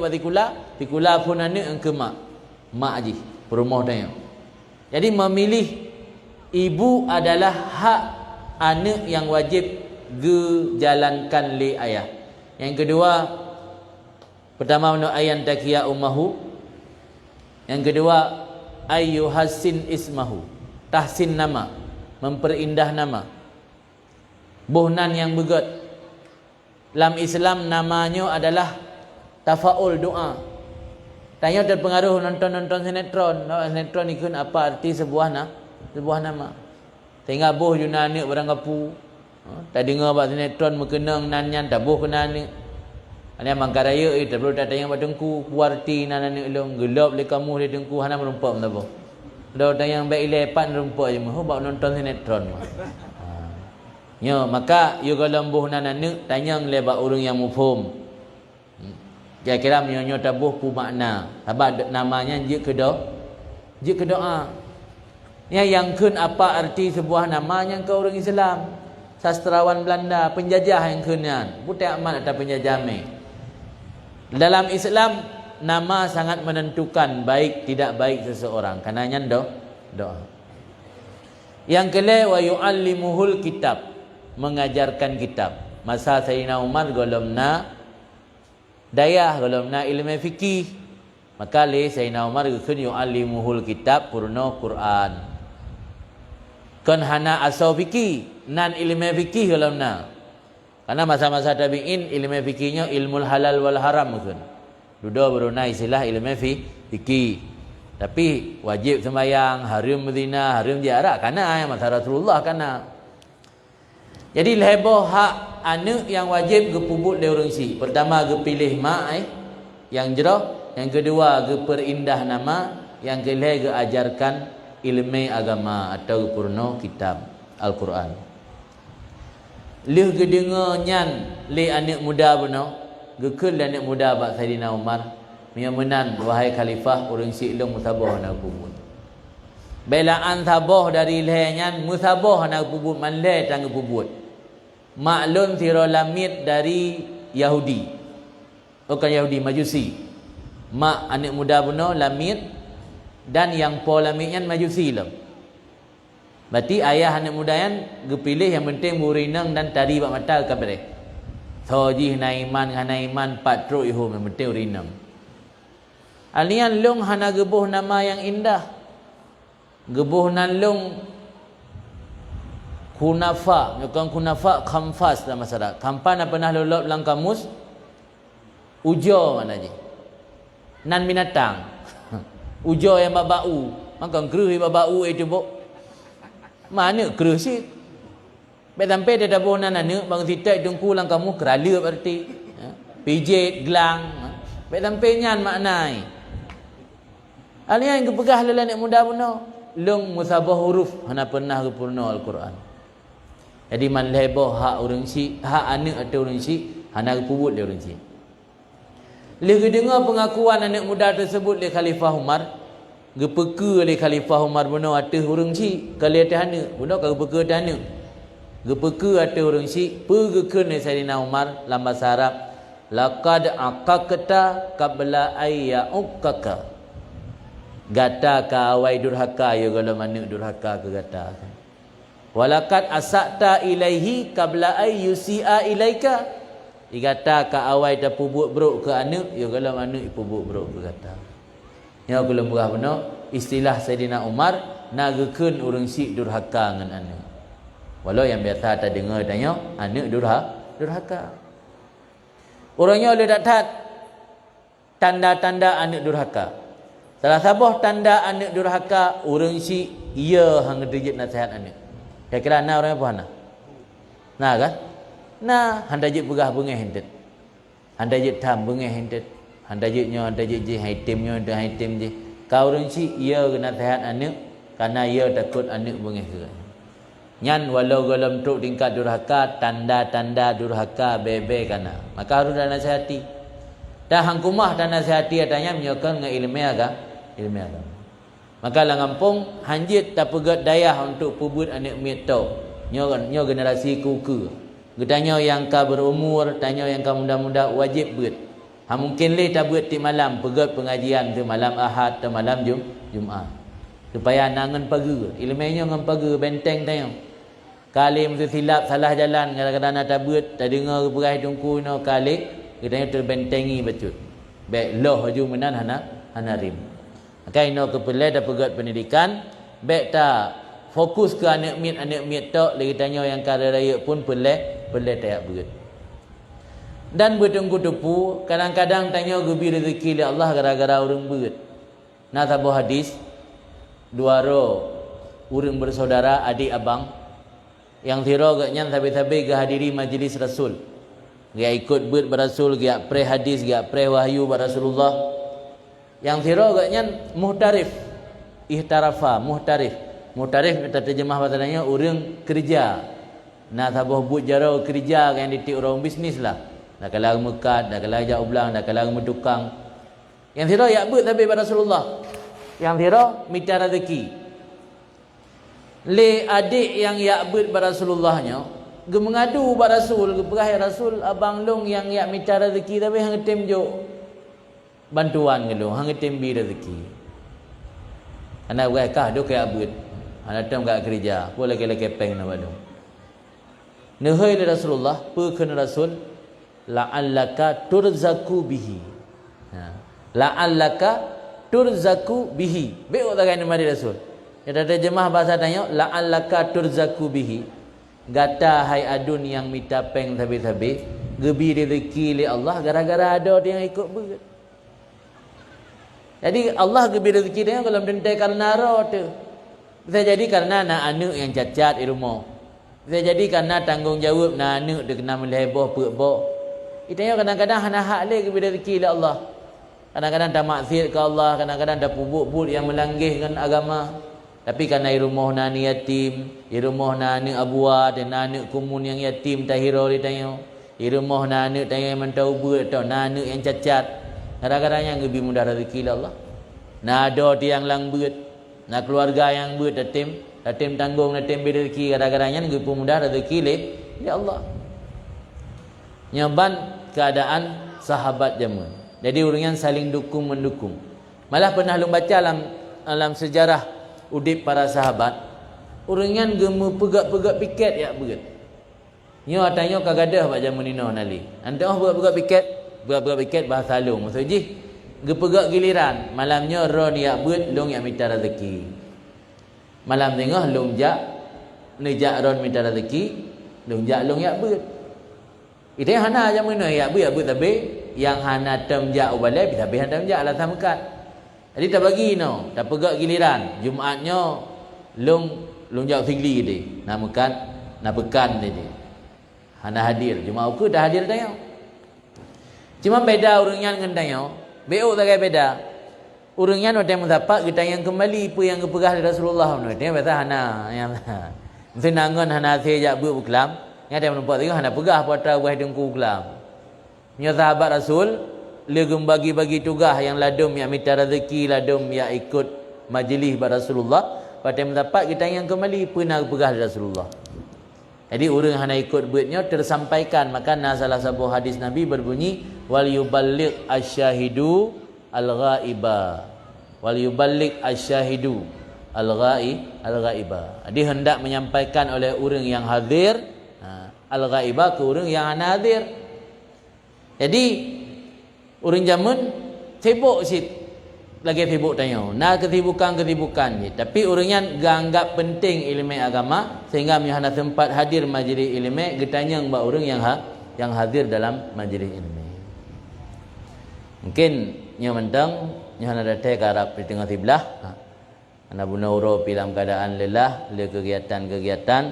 tikula pun anak engke mak aji. Perumah tanya. Jadi memilih ibu adalah hak anak yang wajib dijalankan oleh ayah. Yang kedua, pertama ayan takiya ummahu. Yang kedua, ayyuhassin ismahu. Tahsin nama, memperindah nama. Buhnan yang begot. Dalam Islam namanya adalah tafaul doa. Tanya terpengaruh nonton sinetron. Sinetron ikut apa arti sebuah nama. Tengah boh juna anak barang kapu. Tak dengar buat sinetron mengenang nanyan tak boh kena anak. Ana mangkaraya tak perlu tak tanya buat dengku puarti nan anak long gelap le kamu le dengku hana merumpak tak boh. Dah tanya yang baik lepan rumpak je mah buat nonton sinetron mah. Ya maka you kalau boh nan anak tanya lebat orang yang mufhum. Kira-kira menyonya tabuh pu makna. Sebab namanya je ke doa. Ya yang kun apa arti sebuah nama yang ke orang Islam. Sastrawan Belanda, penjajah yang kunyan. Bukan amat atau penjajah me. Dalam Islam nama sangat menentukan baik tidak baik seseorang. Karenanya doa. Yang kedua wa yu'allimuhul kitab, mengajarkan kitab. Masa Sayyidina Umar golomna dayah golomna ilmu fikih, maka le Sayyidina Umar kun yu'allimuhul kitab purna Quran. Kan hana asau fikih, nan ilmu fikih golomna. Karena masa-masa tabi'in ilmu fikihnya ilmul halal wal haram kan. Duda beruna istilah ilmu fikih. Tapi wajib sembahyang, haram berzina, haram jarak kana masa Rasulullah kana. Jadi leboh hak anak yang wajib gepubut le orang si. Pertama gepilih mak yang jerah, yang kedua geperindah nama, yang ketiga geajarkan ilmu agama atau purna kitab Al-Quran. Leh gedengar nyan le anak muda beno, gekul anak muda bak Saidina Umar, menan wahai khalifah orang si ilmu musabah nak pubut. Belaan sabah dari lehenyan musabah nak pubut man le tang pubut. Maklun sirolamid dari Yahudi. Bukan Yahudi, Majusi. Mak anak muda benar lamid dan yang po lamidnya Majusi lah. Berarti ayah anak muda yang gepilih yang penting burinang dan tadi bak mata ke bere. Thojih naiman hanaiman patro ihum yang penting urinang. Alian long hana gebuh nama yang indah. Gebuh nan long kunafa, bukan kunafa khamfas dalam masyarakat. Kampan pernah lolot dalam kamus ujo mana je. Nan binatang. Ujo yang babau. Maka keruh babau itu bok. Mana keruh sih? Betampe dia dah boh nan ane bang titai dengku lang kamu kerala berarti. Pijit gelang. Betampe nyan maknai. Alia yang kepegah lelah nek muda puno. Long musabah huruf hana pernah kepurno Al-Quran. Jadi man lebo hak orang si, hak anak atau orang si hana kepubut dia orang si. Lagi dengar pengakuan anak muda tersebut oleh Khalifah Umar, gepeka oleh Khalifah Umar benar atas orang si, kali atas anak, benar kalau gepeka atas anak. Gepeka atas orang si, pergekan Sayyidina Umar dalam bahasa Arab, laqad aqaqta qabla ayya uqqaka. Gata ka awai durhaka ya kalau mana durhaka ke gata. Walaqad asaqta ilaihi qabla ay yusi'a ilaika. Igata ka awai ta pubuk brok ke anak ya kalau mana pubuk brok ke gata. Ya kalau murah benar istilah Sayyidina Umar nagakeun urang si durhaka ngan anak. Walau yang biasa tak dengar tanya anak durhaka. Orangnya oleh datat tanda-tanda anak durhaka. Salah sabah tanda anak durhaka urang si ia hang dejit nasihat anak. Kira-kira anak orang apa anak? Nah kan? Nah, handa jit pegah bengeh hentet. Handa jit tam bengeh hentet. Handa jitnya handa jit je haitimnya dah haitim je. Kau urang si ia kena nasihat anak karena ia takut anak bengeh ke. Nyan walau golem tuk tingkat durhaka, tanda-tanda durhaka bebe kana. Maka harus dah nasihati. Dah hang kumah dan nasihati adanya menyokan dengan ilmu agama. Maka lang kampung hanjit tak pegat dayah untuk pubut anak mito. Nyo generasi kuku. Getanya yang ka berumur, tanya yang ka muda-muda wajib buat. Ha mungkin le tak buat ti malam pegat pengajian tu malam Ahad atau malam Jumaat. Supaya nangan pagi. Ilmunya ngan pagi benteng tanya. Kali mesti silap salah jalan kadang-kadang tak buat tak dengar perai tungku no kali kitanya terbentengi becut. Baik loh haju menan hana rim. Maka ino kepelai dah pegat pendidikan, baik tak fokus ke anak miat tok lagi tanya yang kara raya pun pelai tak berat. Dan bertunggu tepu, kadang-kadang tanya gebi rezeki oleh Allah gara-gara orang berat. Nah sabuh hadis dua orang bersaudara adik abang yang tiro gaknya sabi-sabi hadiri majlis Rasul. Dia ikut berat berasul, dia pre hadis, dia pre wahyu Rasulullah. Yang tiro agaknya muhtarif, ihtarafa, muhtarif kita terjemah bahasanya orang kerja. Nah sabuh but jarau kerja yang ditik orang bisnis lah. Dah kalah mekat, dah kalah jak ulang, dah kalah tukang. Yang tiro ya but tapi Rasulullah. Yang tiro minta rezeki. Le adik yang ya but Rasulullahnya, ge mengadu pada Rasul, ge perah Rasul abang long yang ya minta rezeki tapi hang tem jo bantuan ngelo hang tembi rezeki. Anak gue kah do kaya abut. Anak tem gak kerja, boleh lagi peng na badu. Nehai Rasulullah, pekeun Rasul la'allaka turzaku bihi. La'allaka turzaku bihi. Be otak ni mari Rasul. Kita terjemah bahasa tanya la'allaka turzaku bihi. Gata hai adun yang minta peng tabi-tabi, gebi rezeki li Allah gara-gara ada dia yang ikut berat. Jadi Allah gebi rezeki dia kalau mendentai karena roh tu. Bisa jadi karena anak yang cacat di rumah. Bisa jadi karena tanggungjawab anak dia kena meleboh pekboh. Itanya kadang-kadang hana hak le gebi rezeki li Allah. Kadang-kadang tak maksiat ke Allah, kadang-kadang tak pubuk-pubuk yang melanggihkan agama. Tapi karena di rumah nani yatim, di rumah nani abuah dan anak kumun yang yatim tahiro ditanya. Di rumah nani tanya yang mentau buat atau nani yang cacat. Kadang-kadang yang lebih mudah rezeki Allah. Nah ada yang lang buat, nah keluarga yang buat datim tanggung datim rezeki kadang-kadang yang lebih mudah rezeki le Allah. Nyaban keadaan sahabat zaman. Jadi orang yang saling dukung mendukung. Malah pernah lu baca dalam sejarah udip para sahabat. urengan gemu pegak-pegak piket ya beget. Nyo atanyo kagadah pak jamun nino nali. Ante pegak-pegak piket bahasa long. Maksud ji gepegak giliran malamnya ron ya beut long ya minta rezeki. Malam tengah long jak nejak ron minta rezeki, long jak long ya beut. Itu yang hana jamun nino ya beut tapi yang hana tem jak ubalai bisa be tem jak lah samakat. Jadi tak bagi no, tak pegak giliran. Jumaatnya long jak figli dia. Namakan nak pekan dia. Hana hadir. Jumaat aku dah hadir tanya. Cuma beda urangnya dengan tanya. Beuk tak kaya beda. Urangnya ada yang mendapat kita yang kembali apa yang kepegah dari Rasulullah. Dia kata hana yang mesti nangon hana sejak buat kelam. Yang ada menumpak tengok hana pegah pada buah dengku kelam. Nya sahabat Rasul legem bagi-bagi tugas yang ladum yang minta rezeki, ladum yang ikut majlis pada Rasulullah. Pada yang mendapat kita yang kembali pernah pegah dari Rasulullah. Jadi orang hana ikut buatnya tersampaikan. Maka salah satu hadis Nabi berbunyi wal yuballigh asyahidu al-ghaiba. Wal yuballigh asyahidu al-ghaiba. Jadi hendak menyampaikan oleh orang yang hadir al-ghaiba ke orang yang hana hadir. Jadi orang zaman sibuk sit lagi sibuk tanya. Nah kesibukan je. Tapi orangnya ganggap penting ilmu agama sehingga menghana tempat hadir majlis ilmu getanya mbak orang yang hadir dalam majlis ilmu. Mungkin nya mentang nya hana datang ke Arab di tengah sebelah. Ana buna uro dalam keadaan lelah, le kegiatan-kegiatan.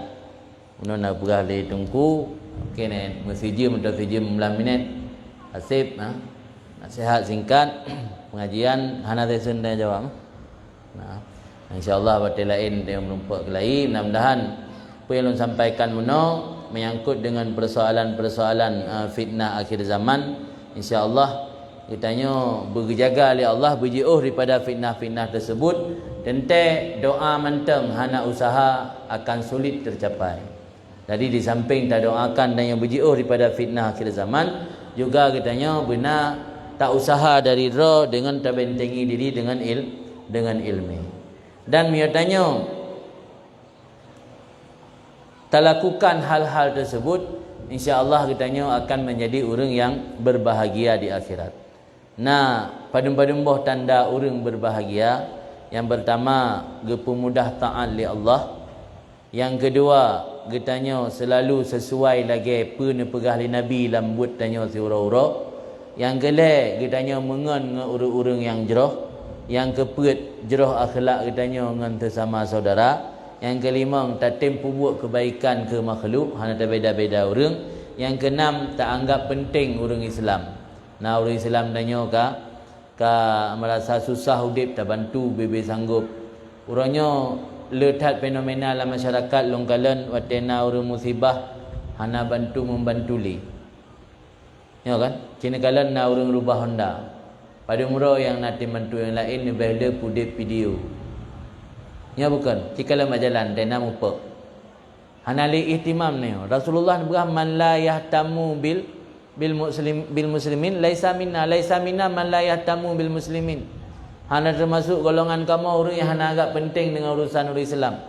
Una nak berah le tungku. Mungkin masjid mudah sejam 9 minit. Hasib nasihat singkat pengajian hana tesen dan jawab. Nah, insyaallah waktu lain dia menumpak ke lain. Mudah-mudahan apa yang lu sampaikan menyangkut dengan persoalan-persoalan fitnah akhir zaman. Insyaallah kitanya berjaga oleh Allah berjauh daripada fitnah-fitnah tersebut. Tente doa manteng hana usaha akan sulit tercapai. Jadi di samping tak doakan dan yang berjauh daripada fitnah akhir zaman, juga katanya benar tak usaha dari roh dengan tak bentengi diri dengan ilmu. Dan miatanya tak lakukan hal-hal tersebut, insya-Allah katanya akan menjadi orang yang berbahagia di akhirat. Nah, padum-padum boh tanda orang berbahagia. Yang pertama, gepemudah taat li Allah. Yang kedua, getanya selalu sesuai lagi pun pegah li Nabi lambut tanya si ura-ura. Yang kelak getanya mengen dengan urang-urang yang jeroh. Yang keput jeroh akhlak getanya dengan sesama saudara. Yang kelima, tak tempu buat kebaikan ke makhluk, hanya tak beda-beda orang. Yang keenam, tak anggap penting orang Islam. Nah, orang Islam tanya ka merasa susah hidup tak bantu bebe sanggup. Orangnya letak fenomena dalam masyarakat longkalan watena orang musibah hana bantu membantu li. Ya kan? Kini kalan na orang rubah Honda. Pada mura yang nanti bantu yang lain ni behla pudip video. Ya bukan. Jika lah majalan dan nama apa? Hana li ihtimam ni. Rasulullah berkata man la yahtamu bil muslimin laisa minna man la yahtamu bil muslimin. Hana termasuk golongan kamu orang yang hana agak penting dengan urusan orang Islam.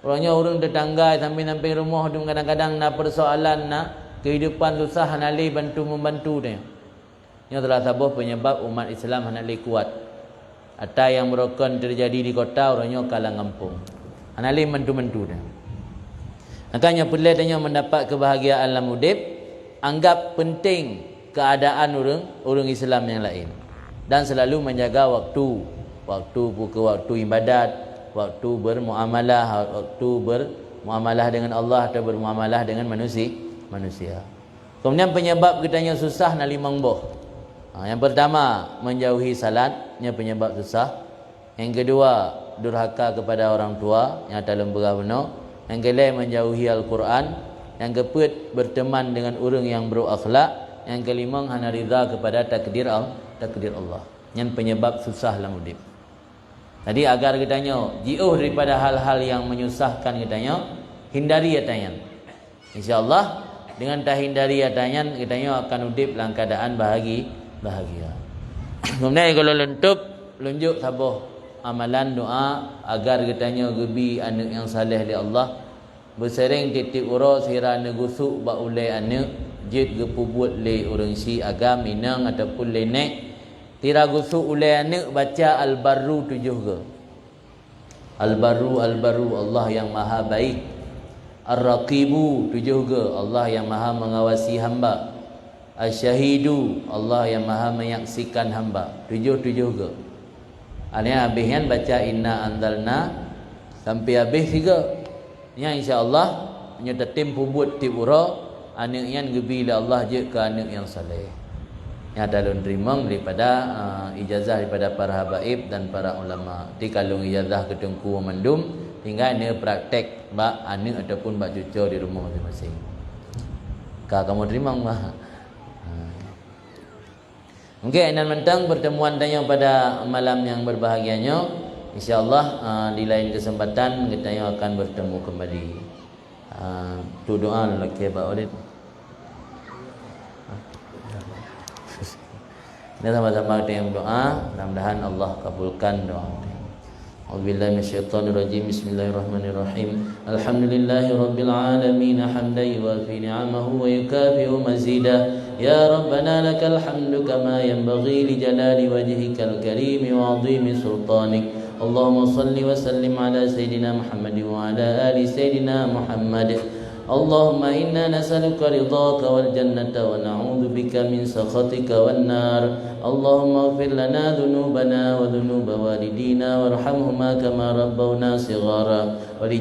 Orangnya orang tetangga samping-samping rumah tu kadang-kadang nak persoalan nak kehidupan susah hana li membantu dia. Yang telah sabah penyebab umat Islam hana li kuat. Atau yang merokan terjadi di kota orangnya kalah ngampung. Hana li bantu dia. Makanya perlu tanya mendapat kebahagiaan dalam hidup, anggap penting keadaan orang Islam yang lain dan selalu menjaga waktu waktu ibadat, waktu bermuamalah dengan Allah atau bermuamalah dengan manusia. Kemudian penyebab kitanya susah nak limang boh. Yang pertama menjauhi salatnya penyebab susah. Yang kedua durhaka kepada orang tua yang tak lemberah benar. Yang kedua menjauhi Al-Quran. Yang keempat berteman dengan orang yang berakhlak. Yang kelima hana ridha kepada takdir Allah. Yang penyebab susah dalam hidup. Jadi agar kitanya jauh daripada hal-hal yang menyusahkan kitanya, hindari katanya. Insya-Allah dengan tak hindari katanya, kitanya akan hidup dalam keadaan bahagia. Kemudian kalau lentup lunjuk sabuh amalan doa agar katanya gebi anak yang saleh li Allah. Bersering titik ura sira negusuk ba ulai anak jid gepubut le orang si agam inang ataupun lenek. Tira gusuk ulai anak baca al-barru 7 ke. Al-barru Allah yang maha baik. Ar-raqibu 7 ke, Allah yang maha mengawasi hamba. Asy-syahidu, Allah yang maha menyaksikan hamba. 7 ke. Artinya habisnya baca inna anzalna sampai habis 3. Nya insya-Allah punya tetim pubut tibura anak yang gebi Allah je ke anak yang saleh. Yang dalun terima daripada ijazah daripada para habaib dan para ulama. Di kalung ijazah ketengku mendum tinggal ni praktek bak anak ataupun bak cucu di rumah masing-masing. Kamu terima mah. Mungkin dan mentang pertemuan tanya pada malam yang berbahagianya, insyaallah di lain kesempatan kita akan bertemu kembali. Tu doa lelaki Pak Odit. Kita sama-sama dengan doa, mudah-mudahan Allah kabulkan doa. A'udzubillahi minasyaitonirrajim. Bismillahirrahmanirrahim. Alhamdulillahirabbil alamin hamdan yuwafi ni'amahu wa yukafi'u mazidah. Ya Rabbana lakal hamdu kama yanbaghi li jalali wajhikal karim wa 'azimi sultanik. Allahumma salli wa sallim ala sayidina Muhammad wa ala ali sayidina Muhammad. Allahumma inna nas'aluka ridhaka wal jannata wa na'udzu bika min sakhatika wan nar. Allahumma ighfir lana dhunubana wa dhunuba walidina warhamhuma kama rabbawna shighara wa li